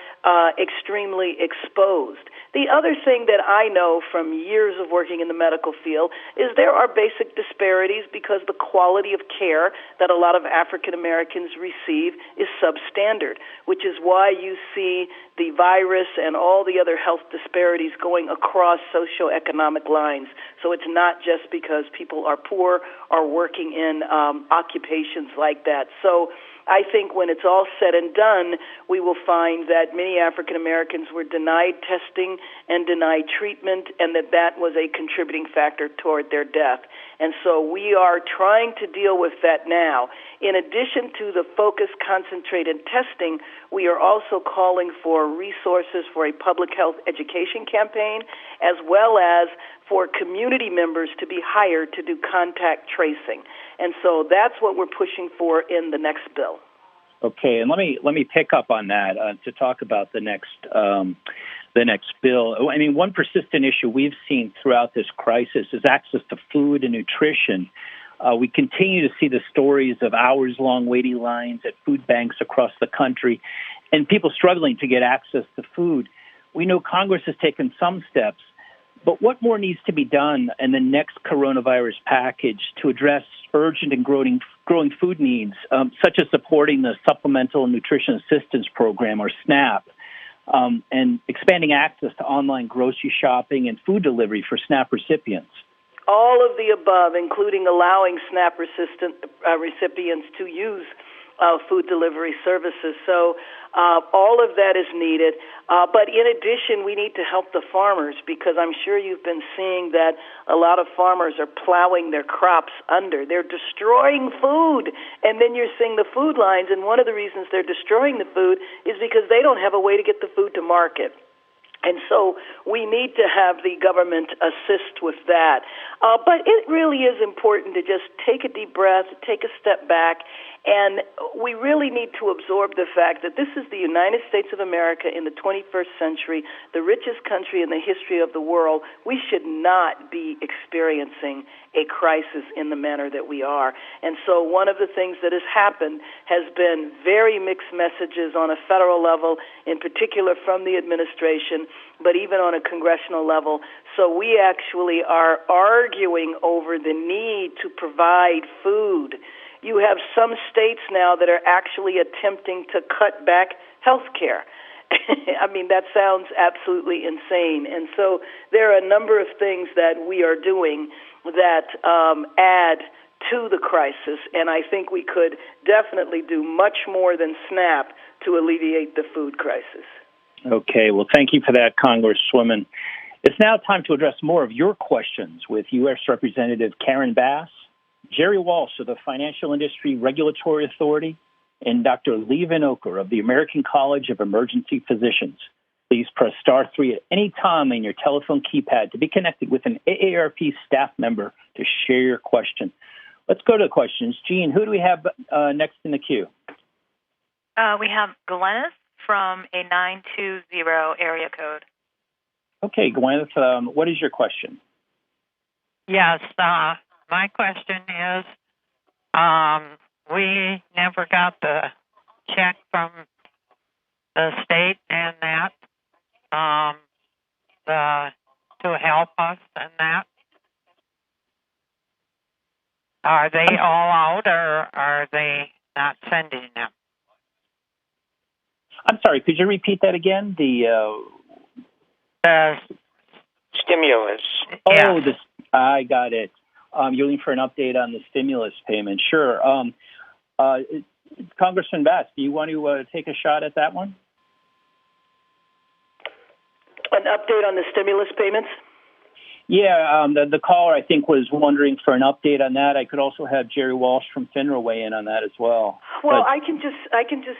extremely exposed. The other thing that I know from years of working in the medical field is there are basic disparities because the quality of care that a lot of African Americans receive is substandard, which is why you see the virus and all the other health disparities going across socioeconomic lines. So it's not just because people are poor or working in occupations like that. So I think when it's all said and done, we will find that many African Americans were denied testing and denied treatment, and that was a contributing factor toward their death. And so we are trying to deal with that now. In addition to the focused, concentrated testing, we are also calling for resources for a public health education campaign, as well as for community members to be hired to do contact tracing. And so that's what we're pushing for in the next bill. Okay, and let me pick up on that to talk about the next bill. I mean, one persistent issue we've seen throughout this crisis is access to food and nutrition. We continue to see the stories of hours-long waiting lines at food banks across the country and people struggling to get access to food. We know Congress has taken some steps, but what more needs to be done in the next coronavirus package to address urgent and growing food needs, such as supporting the Supplemental Nutrition Assistance Program, or SNAP, and expanding access to online grocery shopping and food delivery for SNAP recipients? All of the above, including allowing SNAP recipients to use food delivery services. So all of that is needed. But in addition, we need to help the farmers, because I'm sure you've been seeing that a lot of farmers are plowing their crops under. They're destroying food, and then you're seeing the food lines, and one of the reasons they're destroying the food is because they don't have a way to get the food to market. And so we need to have the government assist with that. But it really is important to just take a deep breath, take a step back, And we really need to absorb the fact that this is the United States of America in the 21st century, the richest country in the history of the world. We should not be experiencing a crisis in the manner that we are. And so one of the things that has happened has been very mixed messages on a federal level, in particular from the administration, but even on a congressional level. So we actually are arguing over the need to provide food. You have some states now that are actually attempting to cut back health care. I mean, that sounds absolutely insane. And so there are a number of things that we are doing that add to the crisis, and I think we could definitely do much more than SNAP to alleviate the food crisis. Okay, well, thank you for that, Congresswoman. It's now time to address more of your questions with U.S. Representative Karen Bass, Gerri Walsh of the Financial Industry Regulatory Authority, and Dr. Leigh Vinocur of the American College of Emergency Physicians. Please press star 3 at any time on your telephone keypad to be connected with an AARP staff member to share your question. Let's go to the questions. Jean, who do we have next in the queue? We have Glennis from a 920 area code. Okay, Gwyneth, what is your question? Yes, my question is, we never got the check from the state and that to help us and that. Are they all out, or are they not sending them? I'm sorry, could you repeat that again? The stimulus. Oh, yeah. I got it. You're looking for an update on the stimulus payment. Sure. Congressman Bass, do you want to take a shot at that one? An update on the stimulus payments? Yeah, the caller, I think, was wondering for an update on that. I could also have Gerri Walsh from FINRA weigh in on that as well. Well, I can just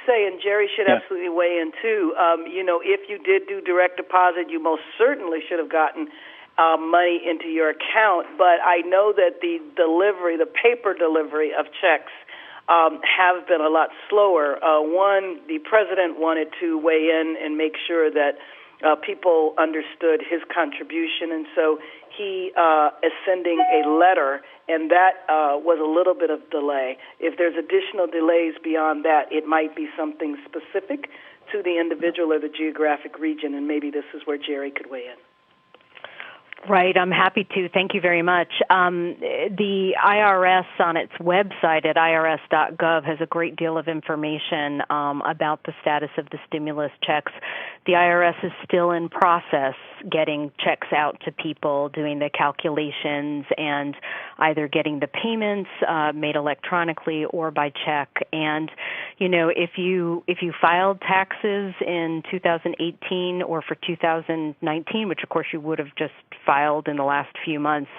say, and Gerri should absolutely weigh in too. If you did do direct deposit, you most certainly should have gotten money into your account. But I know that the paper delivery of checks have been a lot slower. The president wanted to weigh in and make sure that people understood his contribution, and so he is sending a letter, and that was a little bit of delay. If there's additional delays beyond that, it might be something specific to the individual or the geographic region, and maybe this is where Gerri could weigh in. Right, I'm happy to. Thank you very much. The IRS on its website at irs.gov has a great deal of information about the status of the stimulus checks. The IRS is still in process getting checks out to people, doing the calculations, and either getting the payments made electronically or by check. And if you filed taxes in 2018 or for 2019, which of course you would have just filed in the last few months,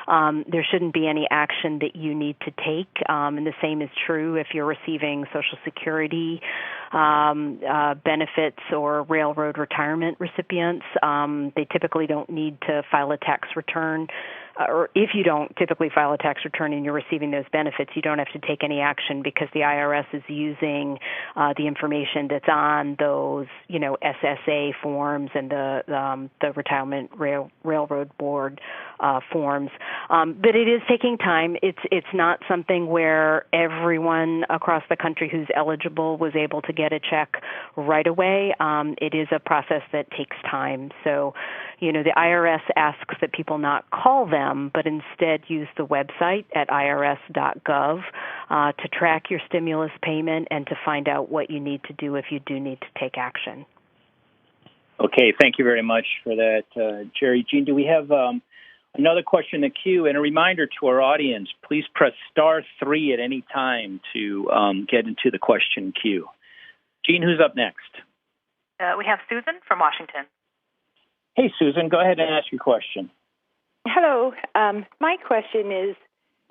there shouldn't be any action that you need to take. And the same is true if you're receiving Social Security benefits or railroad retirement recipients. They typically don't need to file a tax return. Or if you don't typically file a tax return and you're receiving those benefits, you don't have to take any action because the IRS is using the information that's on those, SSA forms and the Retirement Railroad Board forms. But it is taking time. It's not something where everyone across the country who's eligible was able to get a check right away. It is a process that takes time. So, the IRS asks that people not call them, but instead use the website at irs.gov to track your stimulus payment and to find out what you need to do if you do need to take action. Okay, thank you very much for that, Gerri. Jean, do we have another question in the queue? And a reminder to our audience, please press star 3 at any time to get into the question queue. Jean, who's up next? We have Susan from Washington. Hey, Susan, go ahead and ask your question. Hello. My question is,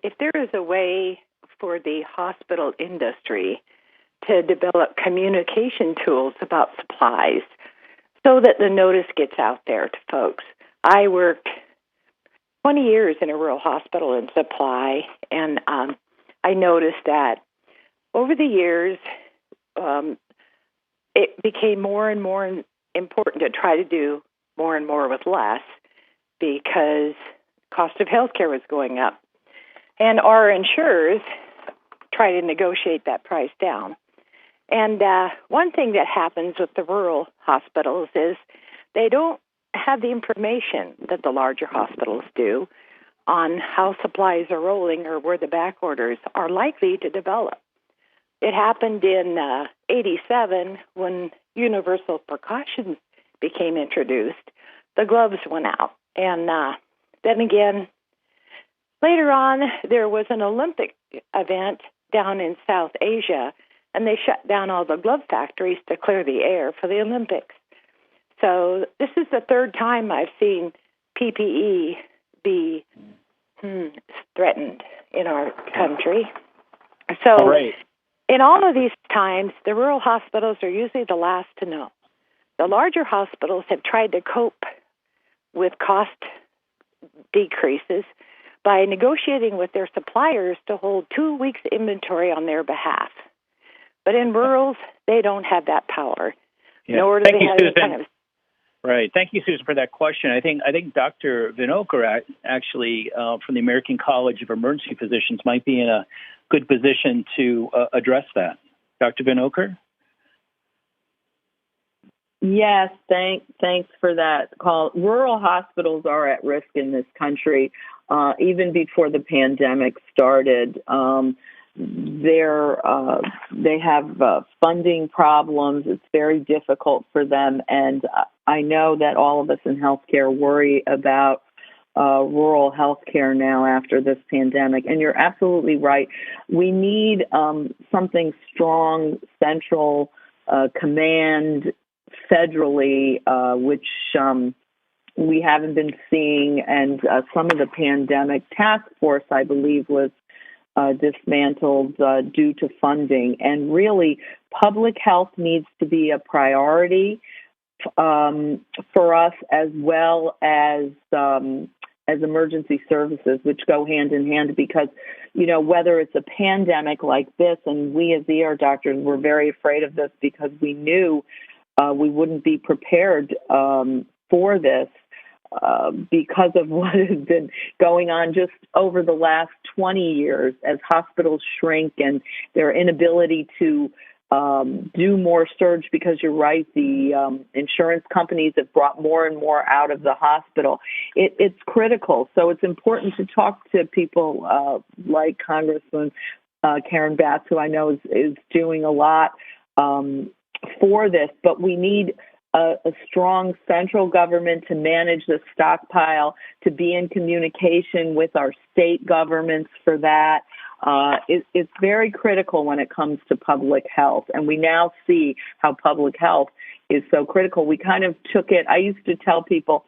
if there is a way for the hospital industry to develop communication tools about supplies so that the notice gets out there to folks. I worked 20 years in a rural hospital in supply, and I noticed that over the years, it became more and more important to try to do more and more with less because cost of healthcare was going up. And our insurers try to negotiate that price down. And one thing that happens with the rural hospitals is they don't have the information that the larger hospitals do on how supplies are rolling or where the back orders are likely to develop. It happened in 87 when universal precautions became introduced. The gloves went out. And then again, later on, there was an Olympic event down in South Asia, and they shut down all the glove factories to clear the air for the Olympics. So this is the third time I've seen PPE be threatened in our country. So in all of these times, the rural hospitals are usually the last to know. The larger hospitals have tried to cope with cost decreases by negotiating with their suppliers to hold 2 weeks' inventory on their behalf. But in rurals, they don't have that power. Nor do they have any kind of... Right. Thank you, Susan, for that question. I think Dr. Vinocur, actually, from the American College of Emergency Physicians, might be in a good position to address that. Dr. Vinocur? Yes, thanks for that call. Rural hospitals are at risk in this country. Even before the pandemic started, they have funding problems. It's very difficult for them, and I know that all of us in healthcare worry about rural healthcare now after this pandemic. And you're absolutely right. We need something strong, central command federally, which we haven't been seeing. And some of the pandemic task force, I believe, was dismantled due to funding. And really, public health needs to be a priority for us, as well as emergency services, which go hand in hand, because, whether it's a pandemic like this, and we as ER doctors were very afraid of this because we knew we wouldn't be prepared for this because of what has been going on just over the last 20 years as hospitals shrink and their inability to do more surge, because you're right, the insurance companies have brought more and more out of the hospital. It's critical. So it's important to talk to people like Congressman Karen Bass, who I know is doing a lot for this, but we need a strong central government to manage the stockpile, to be in communication with our state governments for that. It's very critical when it comes to public health, and we now see how public health is so critical. We kind of took it. I used to tell people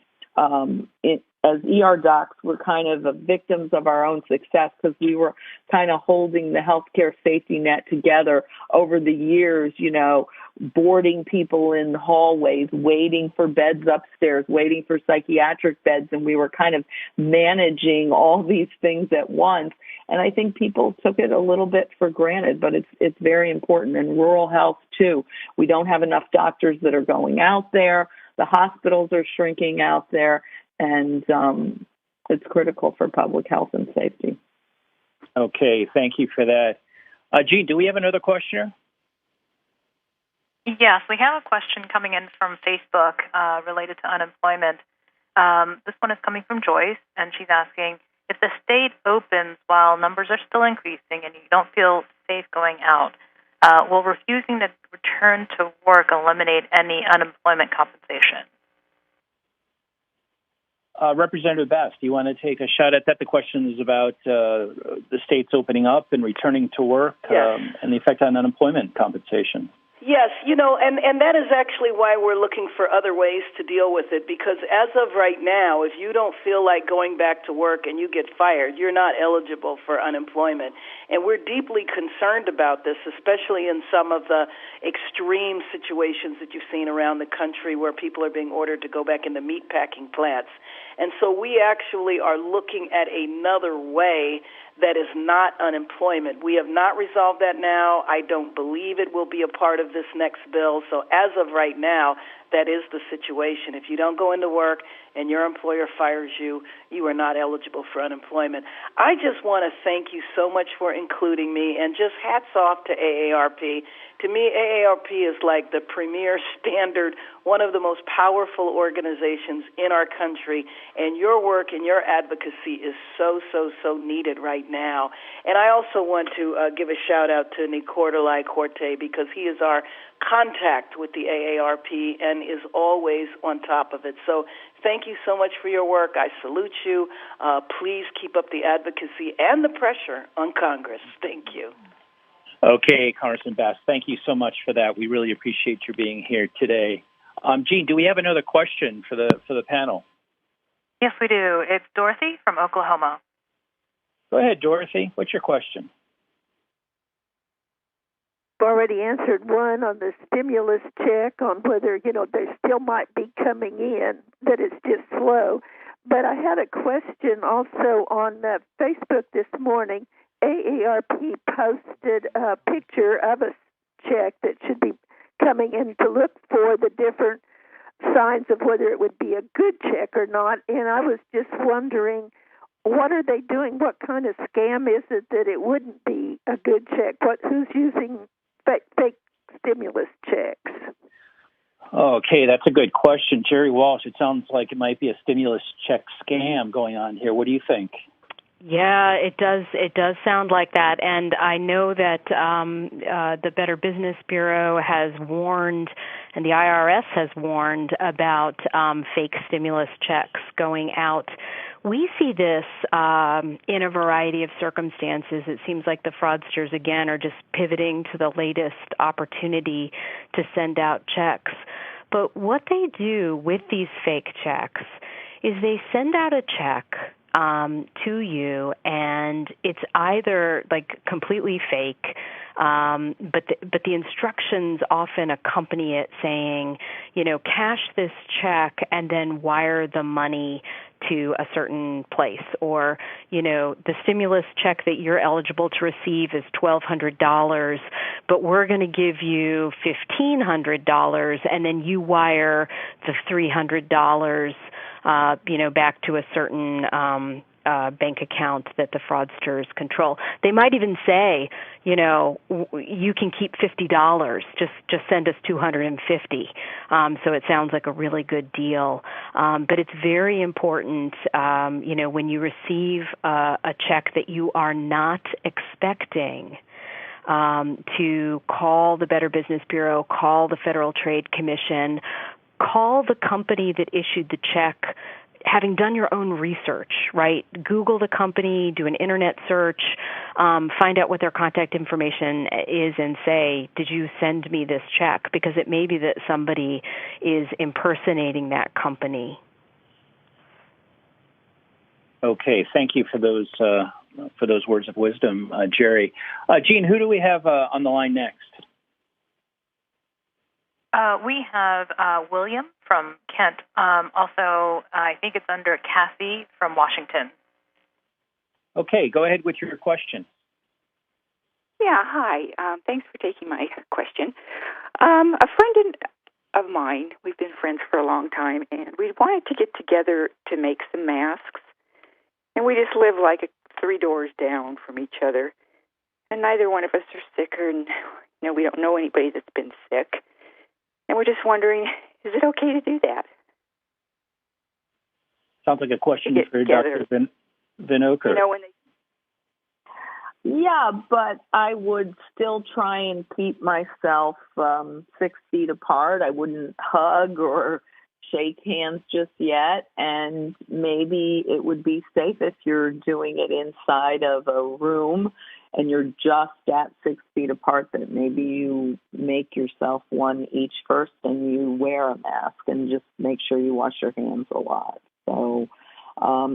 as ER docs, we're kind of victims of our own success because we were kind of holding the healthcare safety net together over the years, boarding people in hallways, waiting for beds upstairs, waiting for psychiatric beds, and we were kind of managing all these things at once. And I think people took it a little bit for granted, but it's very important. And rural health, too. We don't have enough doctors that are going out there. The hospitals are shrinking out there. And it's critical for public health and safety. Okay, thank you for that. Jean, do we have another questioner? Yes, we have a question coming in from Facebook related to unemployment. This one is coming from Joyce, and she's asking, if the state opens while numbers are still increasing and you don't feel safe going out, will refusing to return to work eliminate any unemployment compensation? Representative Bass, do you want to take a shot at that? The question is about the states opening up and returning to work and the effect on unemployment compensation. Yes, and that is actually why we're looking for other ways to deal with it, because as of right now, if you don't feel like going back to work and you get fired, you're not eligible for unemployment. And we're deeply concerned about this, especially in some of the extreme situations that you've seen around the country where people are being ordered to go back into meatpacking plants. And so we actually are looking at another way that is not unemployment. We have not resolved that now. I don't believe it will be a part of this next bill. So as of right now, that is the situation. If you don't go into work and your employer fires you, you are not eligible for unemployment. I just want to thank you so much for including me, and just hats off to AARP. To me, AARP is like the premier standard, one of the most powerful organizations in our country, and your work and your advocacy is so needed right now. And I also want to give a shout-out to Nicordoli Corte, because he is our contact with the AARP and is always on top of it. So thank you so much for your work. I salute you. Please keep up the advocacy and the pressure on Congress. Thank you. Okay, Congressman Bass, thank you so much for that. We really appreciate your being here today. Jean, do we have another question for the panel? Yes, we do. It's Dorothy from Oklahoma. Go ahead, Dorothy. What's your question? Already answered one on the stimulus check, on whether, they still might be coming in, that it's just slow. But I had a question also on Facebook this morning. AARP posted a picture of a check that should be coming in to look for the different signs of whether it would be a good check or not. And I was just wondering, what are they doing? What kind of scam is it that it wouldn't be a good check? Who's using fake stimulus checks? Okay, that's a good question. Gerri Walsh, it sounds like it might be a stimulus check scam going on here. What do you think? Yeah, it does. It does sound like that, and I know that the Better Business Bureau has warned, and the IRS has warned about fake stimulus checks going out. We see this in a variety of circumstances. It seems like the fraudsters, again, are just pivoting to the latest opportunity to send out checks. But what they do with these fake checks is they send out a check to you, and it's either like completely fake, but the instructions often accompany it saying, cash this check and then wire the money to a certain place, or the stimulus check that you're eligible to receive is $1,200, but we're going to give you $1,500, and then you wire the $300 back to a certain bank account that the fraudsters control. They might even say, you can keep $50. Just send us $250. So it sounds like a really good deal. But it's very important, when you receive a check that you are not expecting, to call the Better Business Bureau, call the Federal Trade Commission, call the company that issued the check, having done your own research, right? Google the company, do an internet search, find out what their contact information is, and say, did you send me this check? Because it may be that somebody is impersonating that company. Okay, thank you for those words of wisdom, Gerri. Jean, who do we have on the line next? We have William from Kent. Also, I think it's under Kathy from Washington. Okay, go ahead with your question. Yeah, hi. Thanks for taking my question. A friend of mine, we've been friends for a long time, and we wanted to get together to make some masks. And we just live like 3 doors down from each other. And neither one of us are sick, or we don't know anybody that's been sick. And we're just wondering, is it okay to do that? Sounds like a question for Dr. Vinocur. Yeah, but I would still try and keep myself 6 feet apart. I wouldn't hug or shake hands just yet, and maybe it would be safe if you're doing it inside of a room and you're just at 6 feet apart, that maybe you make yourself one each first and you wear a mask, and just make sure you wash your hands a lot. So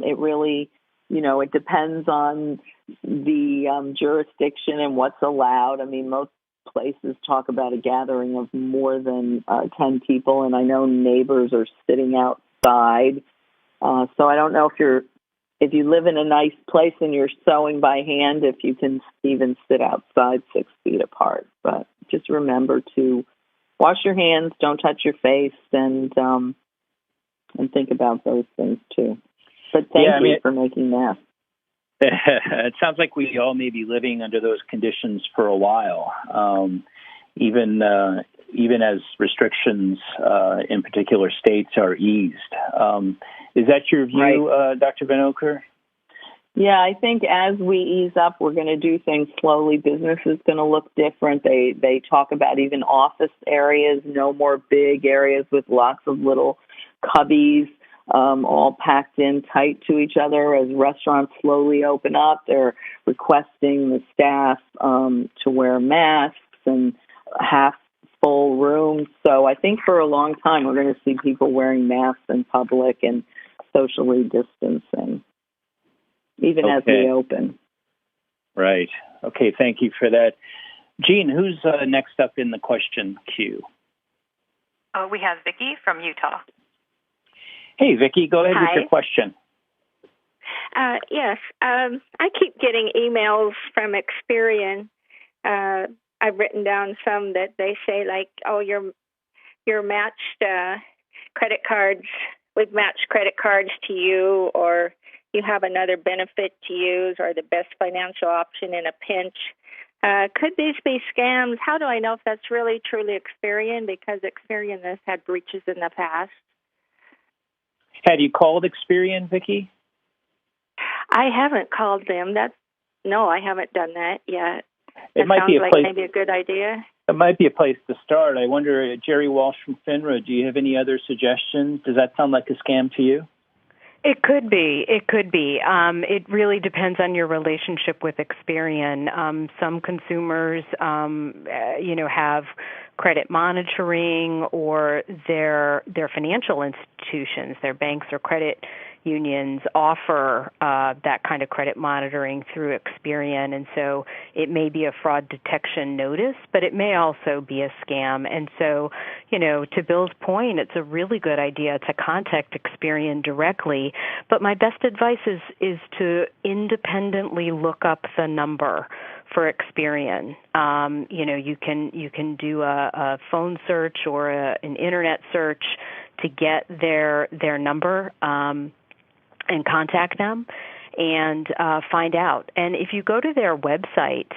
it really, it depends on the jurisdiction and what's allowed. I mean, most places talk about a gathering of more than 10 people, and I know neighbors are sitting outside. So I don't know if you're if you live in a nice place and you're sewing by hand, if you can even sit outside 6 feet apart. But just remember to wash your hands, don't touch your face, and think about those things too. But thank you for making that. It sounds like we all may be living under those conditions for a while, even as restrictions in particular states are eased. Is that your view, right, Dr. Vinocur? Yeah, I think as we ease up, we're going to do things slowly. Business is going to look different. They talk about even office areas, no more big areas with lots of little cubbies, all packed in tight to each other. As restaurants slowly open up, they're requesting the staff to wear masks and half full rooms. So I think for a long time we're going to see people wearing masks in public and socially distancing, even as we open. Right. Okay, thank you for that. Jean, who's next up in the question queue? We have Vicki from Utah. Hey, Vicki, go ahead Hi. with your question. Yes, I keep getting emails from Experian. I've written down some that they say, like, oh, you're matched credit cards. We've matched credit cards to you, or you have another benefit to use, or the best financial option in a pinch. Could these be scams? How do I know if that's really, truly Experian? Because Experian has had breaches in the past. Had you called Experian, Vicki? I haven't called them. No, I haven't done that yet. It might be a sounds like place. Maybe a good idea. It might be a place to start. I wonder, Gerri Walsh from FINRA, do you have any other suggestions? Does that sound like a scam to you? It could be. It could be. It really depends on your relationship with Experian. Some consumers, have credit monitoring, or their financial institutions, their banks or credit unions offer that kind of credit monitoring through Experian, and so it may be a fraud detection notice, but it may also be a scam. And so, to Bill's point, it's a really good idea to contact Experian directly, but my best advice is to independently look up the number for Experian. You can do a phone search or an internet search to get their number, and contact them and find out. And if you go to their website,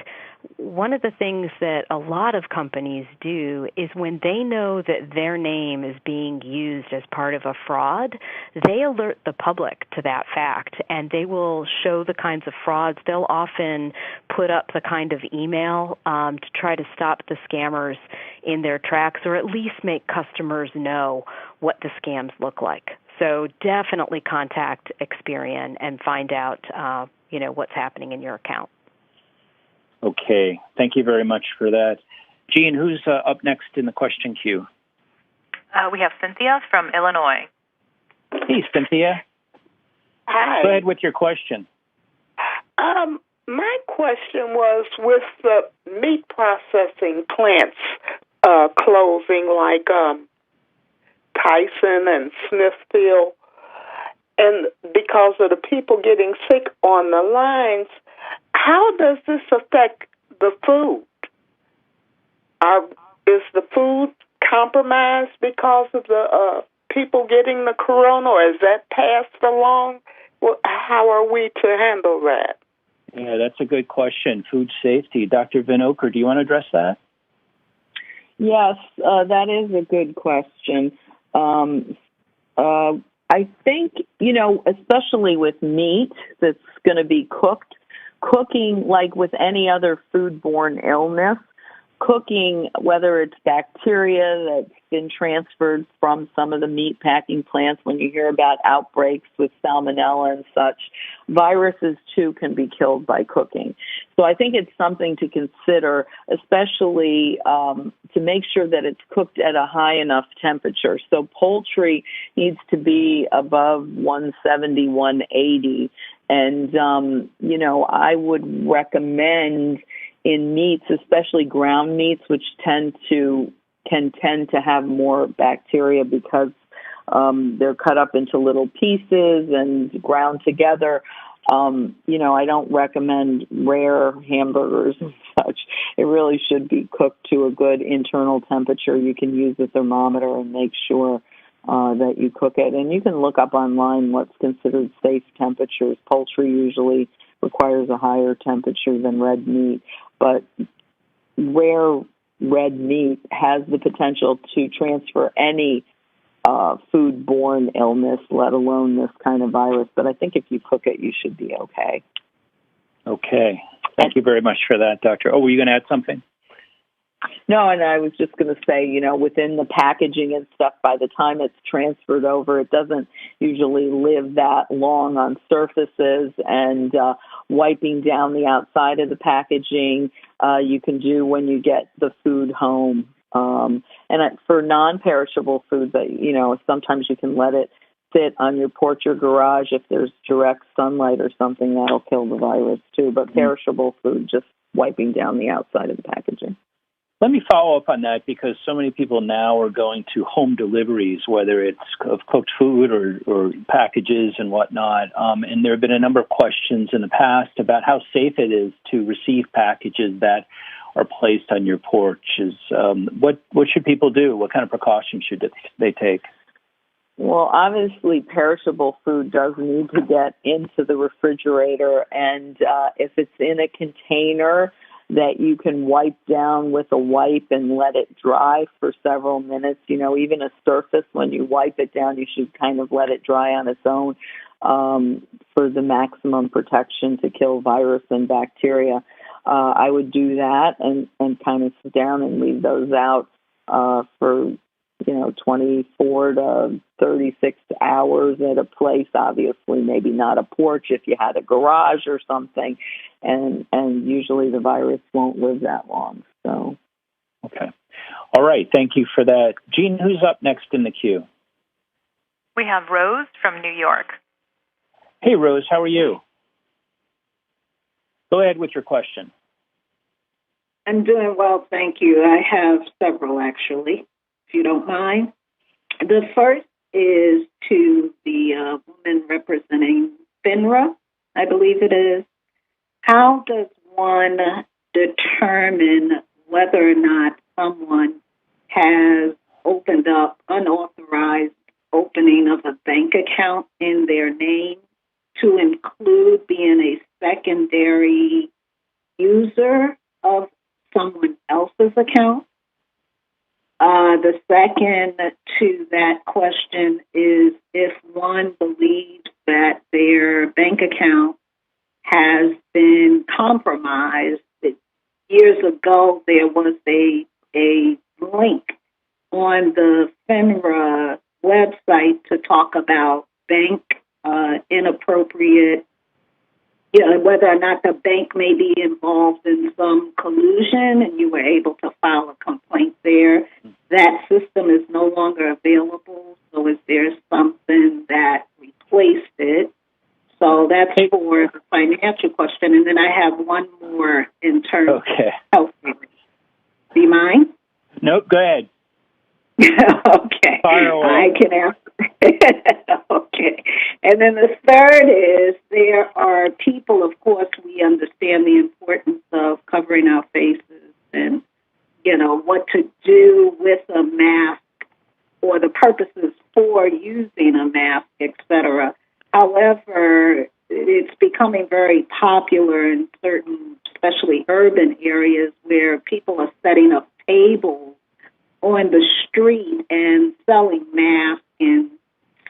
one of the things that a lot of companies do is when they know that their name is being used as part of a fraud, they alert the public to that fact, and they will show the kinds of frauds. They'll often put up the kind of email to try to stop the scammers in their tracks, or at least make customers know what the scams look like. So definitely contact Experian and find out, what's happening in your account. Okay. Thank you very much for that. Jean, who's up next in the question queue? We have Cynthia from Illinois. Hey, Cynthia. Hi. Go ahead with your question. My question was with the meat processing plants closing, like Tyson and Smithfield, and because of the people getting sick on the lines, how does this affect the food? Is the food compromised because of the people getting the corona, or is that passed along? Well, how are we to handle that? Yeah, that's a good question. Food safety. Dr. Vinocur, do you want to address that? Yes, that is a good question. I think, especially with meat that's going to be cooking like with any other foodborne illness, cooking, whether it's bacteria that's been transferred from some of the meat packing plants, when you hear about outbreaks with salmonella and such, viruses too can be killed by cooking. So I think it's something to consider, especially to make sure that it's cooked at a high enough temperature. So poultry needs to be above 170, 180. And, I would recommend in meats, especially ground meats, which can tend to have more bacteria because They're cut up into little pieces and ground together. I don't recommend rare hamburgers and such. It really should be cooked to a good internal temperature. You can use a thermometer and make sure that you cook it. And you can look up online what's considered safe temperatures. Poultry usually requires a higher temperature than red meat, but rare red meat has the potential to transfer any food-borne illness, let alone this kind of virus. But I think if you cook it, you should be okay. Okay. Thank you very much for that, Doctor. Oh, were you going to add something? No, and I was just going to say, within the packaging and stuff, by the time it's transferred over, it doesn't usually live that long on surfaces, and wiping down the outside of the packaging you can do when you get the food home. And for non-perishable foods, sometimes you can let it sit on your porch or garage. If there's direct sunlight or something, that'll kill the virus too. But perishable food, just wiping down the outside of the packaging. Let me follow up on that, because so many people now are going to home deliveries, whether it's of cooked food or packages and whatnot. And there have been a number of questions in the past about how safe it is to receive packages that are placed on your porches. What should people do? What kind of precautions should they take? Well, obviously, perishable food does need to get into the refrigerator, and if it's in a container that you can wipe down with a wipe and let it dry for several minutes. Even a surface, when you wipe it down, you should kind of let it dry on its own for the maximum protection to kill virus and bacteria. I would do that and kind of sit down and leave those out for 24 to 36 hours at a place. Obviously, maybe not a porch if you had a garage or something, and usually the virus won't live that long. So, okay, all right. Thank you for that, Jean. Who's up next in the queue? We have Rose from New York. Hey, Rose, how are you? Go ahead with your question. I'm doing well, thank you. I have several, actually, if you don't mind. The first is to the woman representing FINRA, I believe it is. How does one determine whether or not someone has opened up unauthorized opening of a bank account in their name to include being a secondary user of someone else's account? The second to that question is if one believes that their bank account has been compromised. Years ago, there was a link on the FINRA website to talk about bank inappropriate, whether or not the bank may be involved in some collusion, and you were able to file a complaint there. That system is no longer available, so is there something that replaced it? So that's for the financial question. And then I have one more in terms of health. Do you mind? Nope, go ahead. Okay. I can answer. Okay. And then the third is there are people, of course, we understand the importance of covering our faces and, what to do with a mask or the purposes for using a mask, etc. However, it's becoming very popular in certain, especially urban areas, where people are setting up tables on the street and selling masks and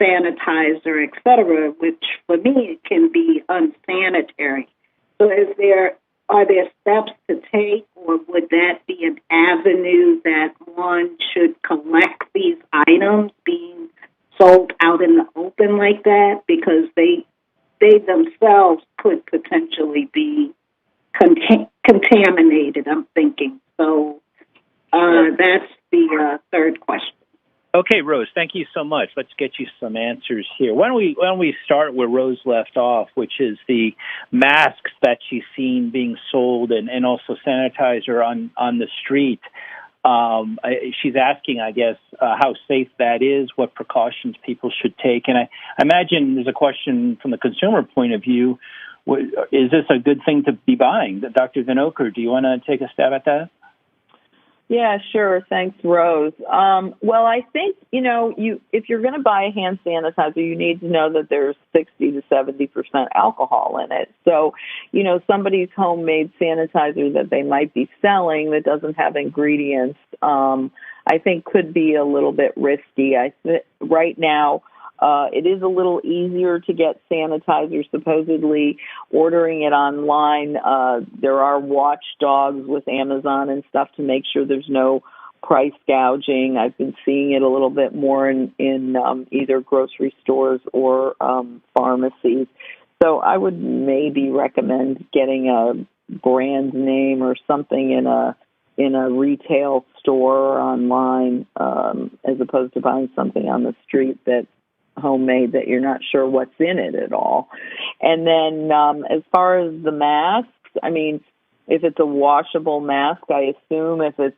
sanitizer, etc., which for me it can be unsanitary. So are there steps to take, or would that be an avenue that one should collect these items being sold out in the open like that, because they themselves could potentially be contaminated, I'm thinking. So that's the third question. Okay, Rose, thank you so much. Let's get you some answers here. Why don't we start where Rose left off, which is the masks that she's seen being sold and also sanitizer on the street. She's asking, I guess, how safe that is, what precautions people should take. And I imagine there's a question from the consumer point of view. Is this a good thing to be buying? Dr. Vinocur, do you want to take a stab at that? Yeah, sure. Thanks, Rose. Well, I think, if you're going to buy a hand sanitizer, you need to know that there's 60 to 70% alcohol in it. So, somebody's homemade sanitizer that they might be selling that doesn't have ingredients, I think could be a little bit risky. Right now, it is a little easier to get sanitizer, supposedly ordering it online. There are watchdogs with Amazon and stuff to make sure there's no price gouging. I've been seeing it a little bit more in either grocery stores or pharmacies. So I would maybe recommend getting a brand name or something in a retail store or online, as opposed to buying something on the street that's homemade that you're not sure what's in it at all. And then as far as the masks, if it's a washable mask, I assume if it's,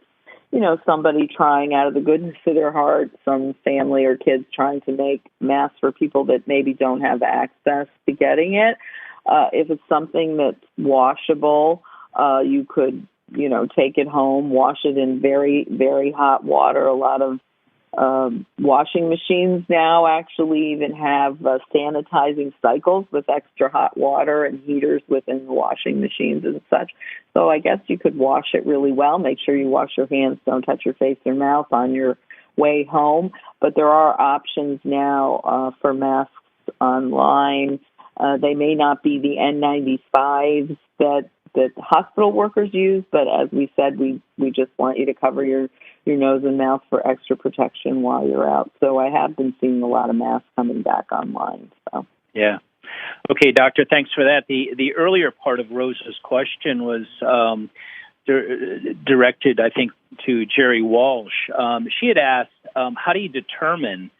somebody trying out of the goodness of their heart, some family or kids trying to make masks for people that maybe don't have access to getting it, if it's something that's washable, you could, take it home, wash it in very, very hot water. A lot of washing machines now actually even have sanitizing cycles with extra hot water and heaters within the washing machines and such. So I guess you could wash it really well. Make sure you wash your hands, don't touch your face or mouth on your way home. But there are options now for masks online. They may not be the N95s that hospital workers use, but as we said, we just want you to cover your nose and mouth for extra protection while you're out. So I have been seeing a lot of masks coming back online. So yeah. Okay, Doctor, thanks for that. The earlier part of Rose's question was directed, I think, to Gerri Walsh. She had asked, how do you determine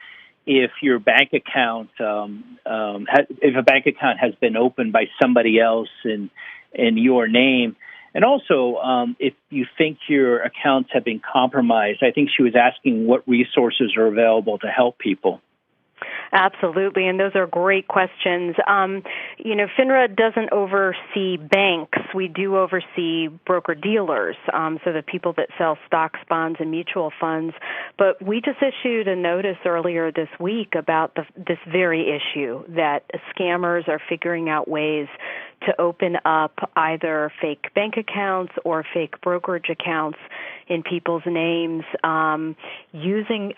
if your bank account, if a bank account has been opened by somebody else in your name, and also if you think your accounts have been compromised? I think she was asking what resources are available to help people. Absolutely, and those are great questions. FINRA doesn't oversee banks. We do oversee broker-dealers, so the people that sell stocks, bonds, and mutual funds. But we just issued a notice earlier this week about this very issue, that scammers are figuring out ways to open up either fake bank accounts or fake brokerage accounts in people's names, using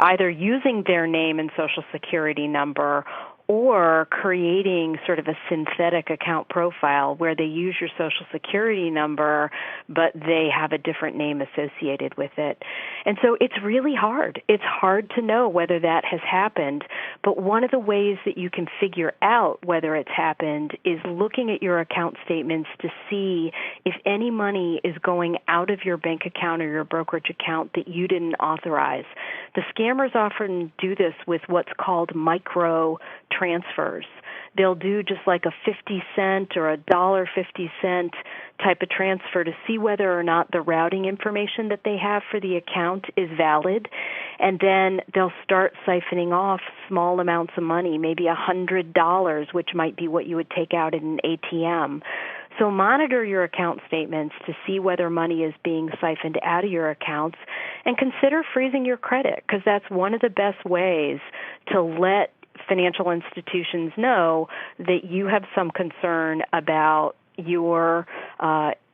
their name and Social Security number, or creating sort of a synthetic account profile where they use your Social Security number, but they have a different name associated with it. And so it's really hard. It's hard to know whether that has happened, but one of the ways that you can figure out whether it's happened is looking at your account statements to see if any money is going out of your bank account or your brokerage account that you didn't authorize. The scammers often do this with what's called micro transfers. They'll do just like a 50-cent or a $1.50 type of transfer to see whether or not the routing information that they have for the account is valid, and then they'll start siphoning off small amounts of money, maybe $100, which might be what you would take out at an ATM. So monitor your account statements to see whether money is being siphoned out of your accounts, and consider freezing your credit, because that's one of the best ways to let financial institutions know that you have some concern about your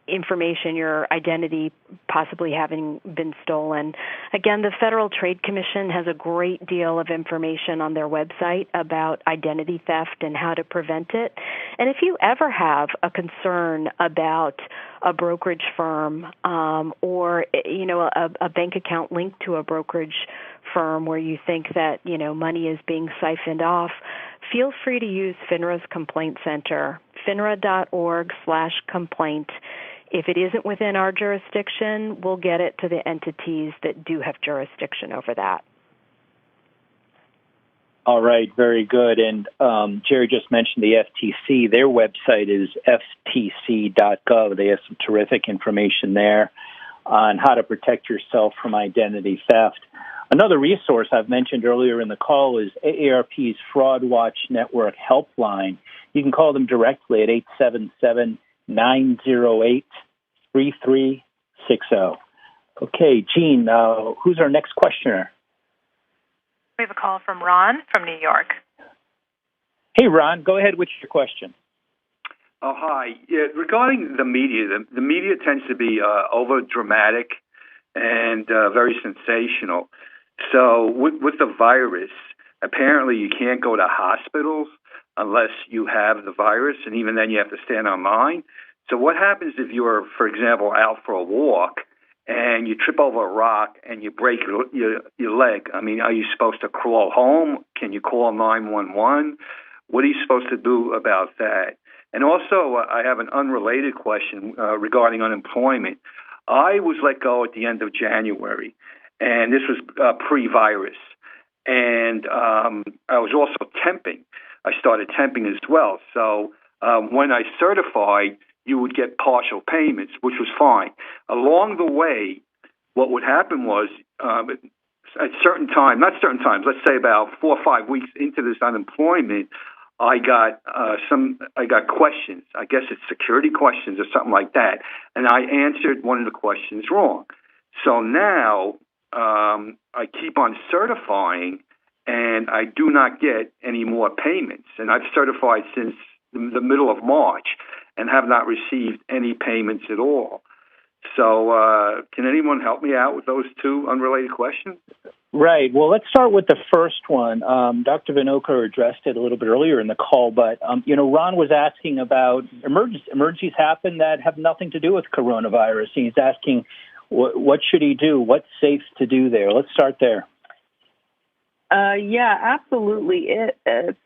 information, your identity possibly having been stolen. Again, the Federal Trade Commission has a great deal of information on their website about identity theft and how to prevent it. And if you ever have a concern about a brokerage firm or a bank account linked to a brokerage firm where you think that money is being siphoned off, feel free to use FINRA's Complaint Center, finra.org/complaint. If it isn't within our jurisdiction, we'll get it to the entities that do have jurisdiction over that. All right, very good. And Gerri just mentioned the FTC. Their website is ftc.gov. They have some terrific information there. on how to protect yourself from identity theft. Another resource I've mentioned earlier in the call is AARP's Fraud Watch Network helpline. You can call them directly at 877-908-3360. Okay, Jean, who's our next questioner? We have a call from Ron from New York. Hey, Ron, go ahead with your question. Oh, hi. Yeah, regarding the media, the media tends to be over dramatic and very sensational. So with the virus, apparently you can't go to hospitals unless you have the virus, and even then you have to stand online. So what happens if you're, for example, out for a walk and you trip over a rock and you break your leg? I mean, are you supposed to crawl home? Can you call 911? What are you supposed to do about that? And also, I have an unrelated question regarding unemployment. I was let go at the end of January, and this was pre-virus. And I was also temping. I started temping as well. So when I certified, you would get partial payments, which was fine. Along the way, what would happen was at certain times, not certain times, let's say about 4 or 5 weeks into this unemployment, I got questions. I guess it's security questions or something like that, and I answered one of the questions wrong. So now I keep on certifying, and I do not get any more payments. And I've certified since the middle of March and have not received any payments at all. So can anyone help me out with those two unrelated questions? Right. Well, let's start with the first one. Dr. Vinocur addressed it a little bit earlier in the call, but, Ron was asking about emergencies happen that have nothing to do with coronavirus. And he's asking, what should he do? What's safe to do there? Let's start there. Yeah, absolutely.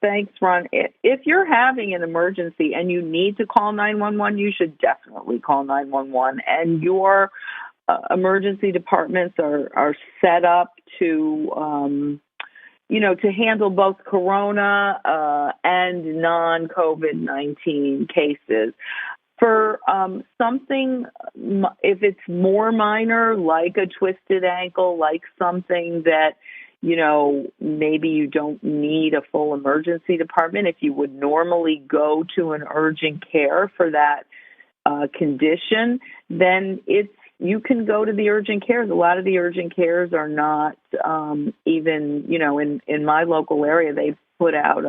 Thanks, Ron. If you're having an emergency and you need to call 911, you should definitely call 911. And your emergency departments are set up to, to handle both corona and non-COVID-19 cases. For something, if it's more minor, like a twisted ankle, like something that, maybe you don't need a full emergency department. If you would normally go to an urgent care for that condition, then you can go to the urgent cares. A lot of the urgent cares are not even, in my local area, they've put out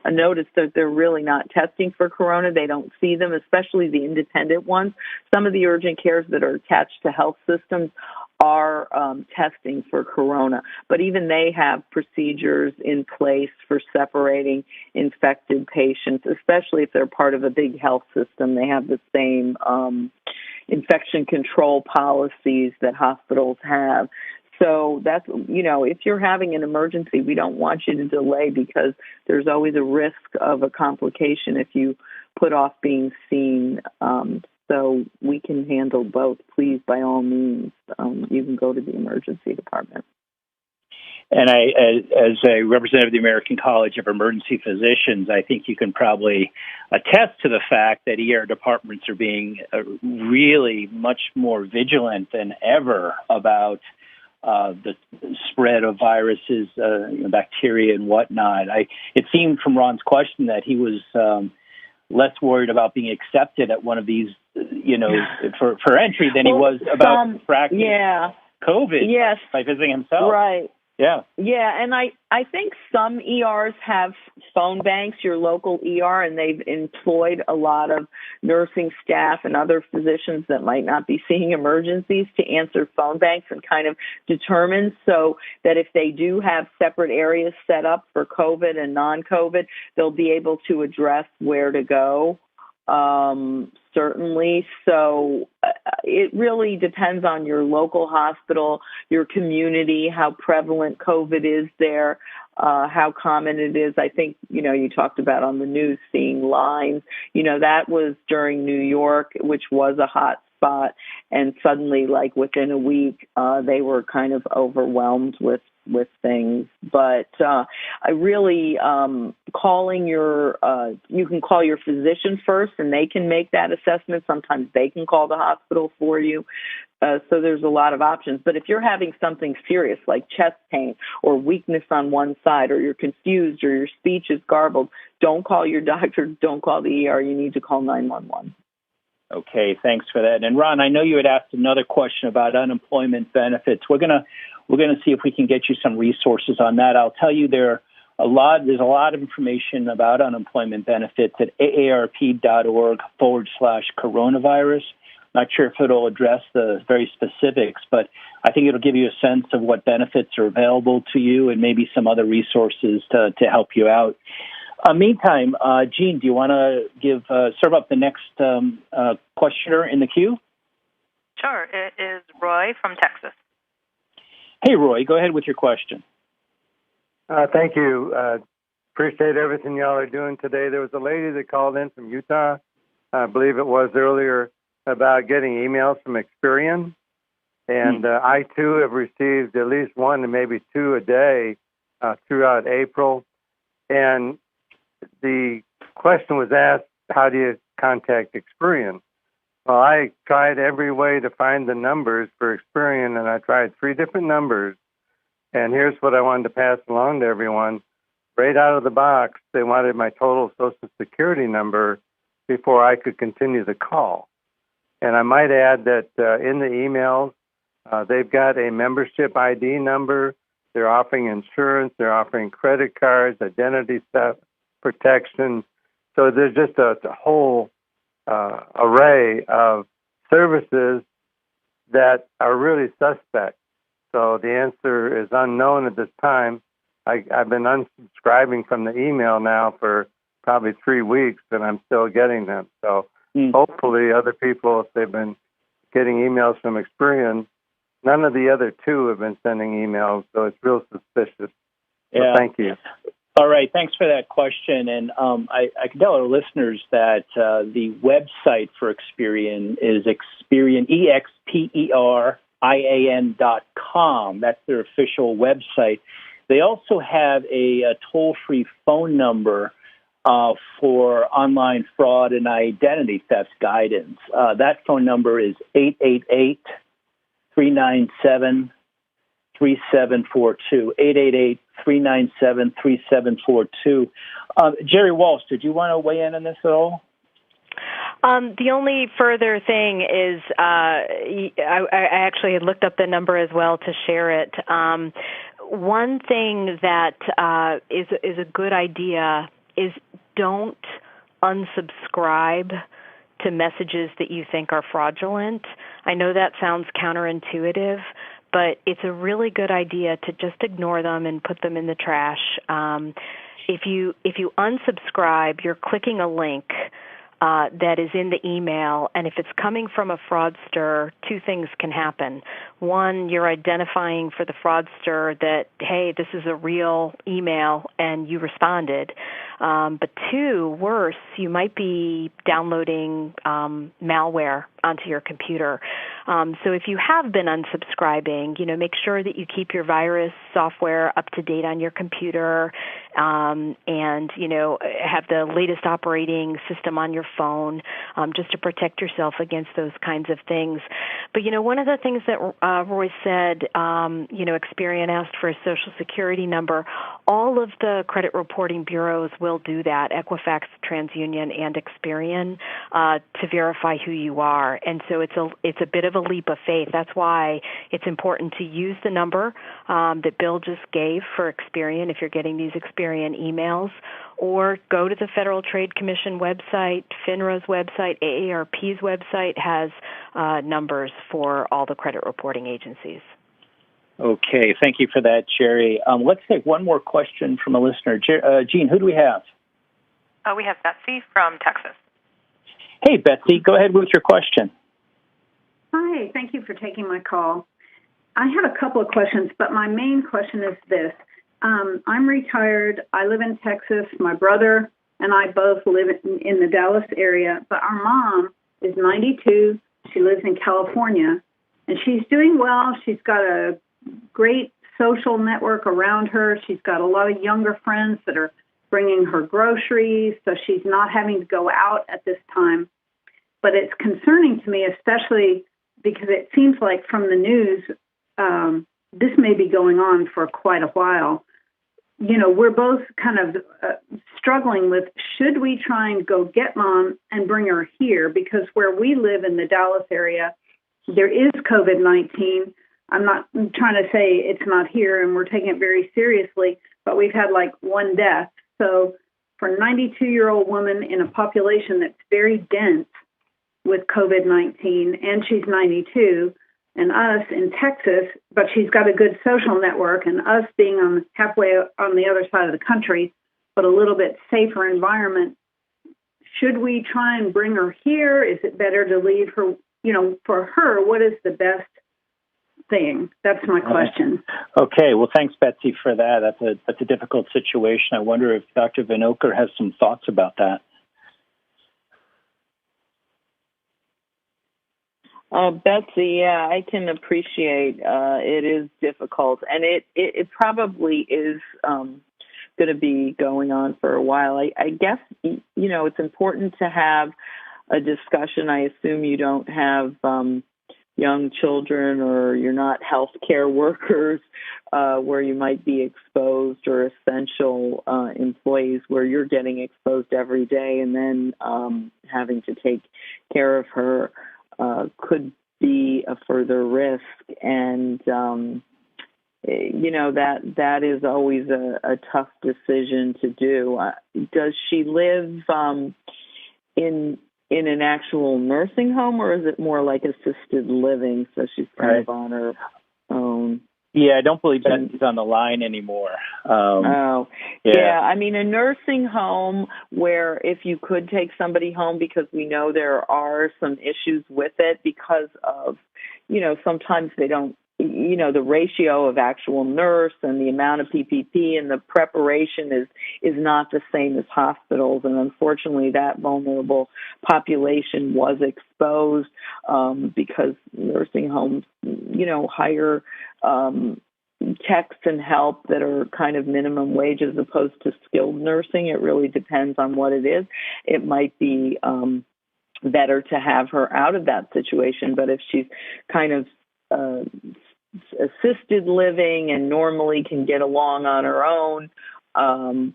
a notice that they're really not testing for corona. They don't see them, especially the independent ones. Some of the urgent cares that are attached to health systems are testing for corona, but even they have procedures in place for separating infected patients, especially if they're part of a big health system. They have the same infection control policies that hospitals have. So that's, if you're having an emergency, we don't want you to delay because there's always a risk of a complication if you put off being seen. So we can handle both. Please, by all means, you can go to the emergency department. And as a representative of the American College of Emergency Physicians, I think you can probably attest to the fact that ER departments are being really much more vigilant than ever about the spread of viruses, bacteria and whatnot. It seemed from Ron's question that he was less worried about being accepted at one of these, for entry than he was about practicing COVID by visiting himself. Right. Yeah. Yeah, and I think some ERs have phone banks, your local ER, and they've employed a lot of nursing staff and other physicians that might not be seeing emergencies to answer phone banks and kind of determine so that if they do have separate areas set up for COVID and non-COVID, they'll be able to address where to go. Certainly. So it really depends on your local hospital, your community, how prevalent COVID is there, how common it is. I think, you talked about on the news seeing lines, that was during New York, which was a hot spot, and suddenly, like within a week, they were kind of overwhelmed with things. But I really calling your you can call your physician first, and they can make that assessment. Sometimes they can call the hospital for you. So there's a lot of options. But if you're having something serious like chest pain or weakness on one side, or you're confused or your speech is garbled, don't call your doctor. Don't call the ER. You need to call 911. Okay, thanks for that. And Ron, I know you had asked another question about unemployment benefits. We're gonna see if we can get you some resources on that. I'll tell you there's a lot of information about unemployment benefits at aarp.org/coronavirus. Not sure if it'll address the very specifics, but I think it'll give you a sense of what benefits are available to you and maybe some other resources to help you out. Meantime, Jean, do you want to serve up the next questioner in the queue? Sure. It is Roy from Texas. Hey, Roy, go ahead with your question. Thank you. Appreciate everything y'all are doing today. There was a lady that called in from Utah, I believe it was earlier, about getting emails from Experian. And I, too, have received at least one and maybe two a day throughout April. And the question was asked, how do you contact Experian? Well, I tried every way to find the numbers for Experian, and I tried 3 different numbers. And here's what I wanted to pass along to everyone. Right out of the box, they wanted my total Social Security number before I could continue the call. And I might add that in the emails, they've got a membership ID number. They're offering insurance. They're offering credit cards, identity theft protection. So there's just a whole array of services that are really suspect. So the answer is unknown at this time. I've been unsubscribing from the email now for probably 3 weeks, and I'm still getting them. So hopefully other people, if they've been getting emails from Experian, none of the other 2 have been sending emails, so it's real suspicious. Yeah. So thank you. All right, thanks for that question. And I can tell our listeners that the website for Experian is Experian, EXPERIAN.com. That's their official website. They also have a toll-free phone number for online fraud and identity theft guidance. That phone number is 888-397-3742, 888-397-3742. Gerri Walsh, did you want to weigh in on this at all? The only further thing is I actually had looked up the number as well to share it. One thing that is a good idea is don't unsubscribe to messages that you think are fraudulent. I know that sounds counterintuitive, but it's a really good idea to just ignore them and put them in the trash. If you unsubscribe, you're clicking a link that is in the email, and if it's coming from a fraudster, 2 things can happen. One, you're identifying for the fraudster that, hey, this is a real email, and you responded. But 2, worse, you might be downloading malware onto your computer. So if you have been unsubscribing, make sure that you keep your virus software up to date on your computer, and have the latest operating system on your phone, just to protect yourself against those kinds of things. But one of the things that Roy said, Experian asked for a Social Security number. All of the credit reporting bureaus will do that, Equifax, TransUnion, and Experian, to verify who you are. And so it's a bit of a leap of faith. That's why it's important to use the number that Bill just gave for Experian if you're getting these Experian emails, or go to the Federal Trade Commission website, FINRA's website, AARP's website has numbers for all the credit reporting agencies. Okay, thank you for that, Gerri. Let's take one more question from a listener. Jean, who do we have? We have Betsy from Texas. Hey, Betsy, go ahead with your question. Hi, thank you for taking my call. I have a couple of questions, but my main question is this. I'm retired. I live in Texas. My brother and I both live in the Dallas area, but our mom is 92. She lives in California, and she's doing well. She's got a great social network around her. She's got a lot of younger friends that are bringing her groceries, so she's not having to go out at this time. But it's concerning to me, especially because it seems like from the news, this may be going on for quite a while. You know, we're both kind of struggling with, should we try and go get Mom and bring her here? Because where we live in the Dallas area, there is COVID-19. I'm not trying to say it's not here, and we're taking it very seriously, but we've had like one death. So for a 92-year-old woman in a population that's very dense with COVID-19, and she's 92, and us in Texas, but she's got a good social network, and us being on halfway on the other side of the country, but a little bit safer environment. Should we try and bring her here? Is it better to leave her? You know, for her, what is the best thing? That's my question. Okay. Well, thanks, Betsy, for that. That's a difficult situation. I wonder if Dr. Vinocur has some thoughts about that. Betsy, yeah, I can appreciate it is difficult, and it probably is going to be going on for a while. I guess, you know, it's important to have a discussion. I assume you don't have young children, or you're not healthcare workers where you might be exposed, or essential employees where you're getting exposed every day, and then having to take care of her could be a further risk. And, you know, that is always a tough decision to do. Does she live in an actual nursing home, or is it more like assisted living, so she's kind of on her own? Yeah, I don't believe Betsy's on the line anymore. Yeah. I mean, a nursing home where if you could take somebody home, because we know there are some issues with it because of, you know, sometimes they don't, you know, the ratio of actual nurse and the amount of PPP and the preparation is not the same as hospitals. And unfortunately, that vulnerable population was exposed because nursing homes, you know, hire techs and help that are kind of minimum wage as opposed to skilled nursing. It really depends on what it is. It might be better to have her out of that situation. But if she's kind of assisted living and normally can get along on her own,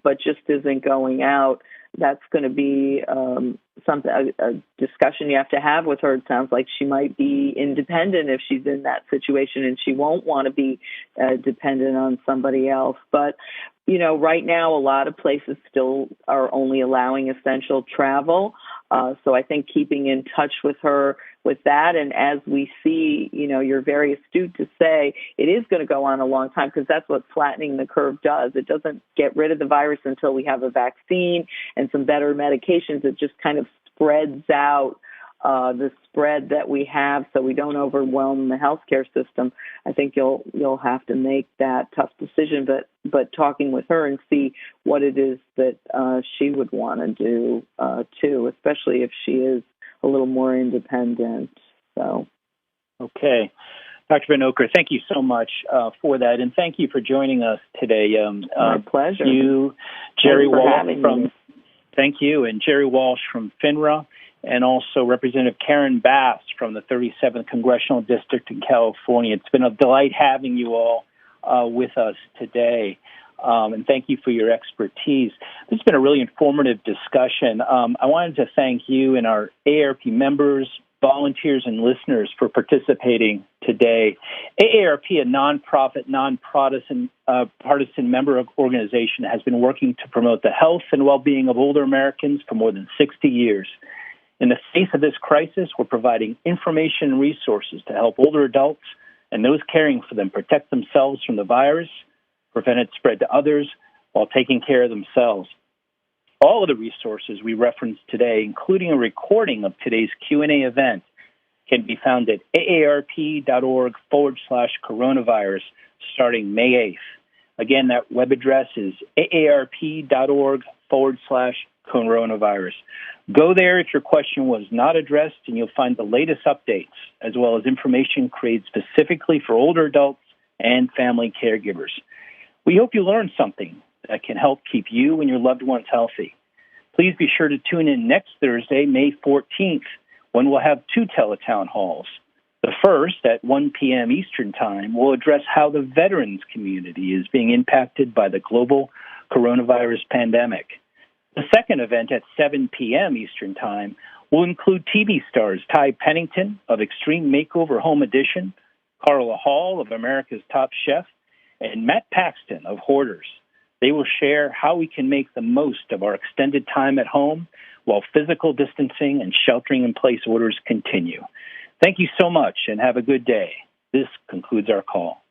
but just isn't going out, that's going to be a discussion you have to have with her. It sounds like she might be independent if she's in that situation, and she won't want to be dependent on somebody else. But, you know, right now a lot of places still are only allowing essential travel. So I think keeping in touch with her with that, and as we see, you know, you're very astute to say it is going to go on a long time, because that's what flattening the curve does. It doesn't get rid of the virus until we have a vaccine and some better medications. It just kind of spreads out the spread that we have, so we don't overwhelm the healthcare system. I think you'll have to make that tough decision, but talking with her and see what it is that she would want to do too, especially if she is a little more independent. So, okay. Dr. Vinocur, thank you so much for that, and thank you for joining us today. My pleasure. You, Gerri Walsh thank you, and Gerri Walsh from FINRA, and also Representative Karen Bass from the 37th Congressional District in California. It's been a delight having you all with us today, and thank you for your expertise. This has been a really informative discussion. I wanted to thank you and our AARP members, volunteers, and listeners for participating today. AARP, a nonprofit, non-partisan member organization, has been working to promote the health and well-being of older Americans for more than 60 years. In the face of this crisis, we're providing information and resources to help older adults and those caring for them protect themselves from the virus, prevent its spread to others, while taking care of themselves. All of the resources we referenced today, including a recording of today's Q&A event, can be found at aarp.org/coronavirus starting May 8th. Again, that web address is aarp.org/coronavirus. coronavirus. Go there if your question was not addressed, and you'll find the latest updates, as well as information created specifically for older adults and family caregivers. We hope you learned something that can help keep you and your loved ones healthy. Please be sure to tune in next Thursday, May 14th, when we'll have 2 teletown halls. The first, at 1 p.m. Eastern Time, will address how the veterans community is being impacted by the global coronavirus pandemic. The second event, at 7 p.m. Eastern Time, will include TV stars Ty Pennington of Extreme Makeover Home Edition, Carla Hall of America's Top Chef, and Matt Paxton of Hoarders. They will share how we can make the most of our extended time at home while physical distancing and sheltering-in-place orders continue. Thank you so much, and have a good day. This concludes our call.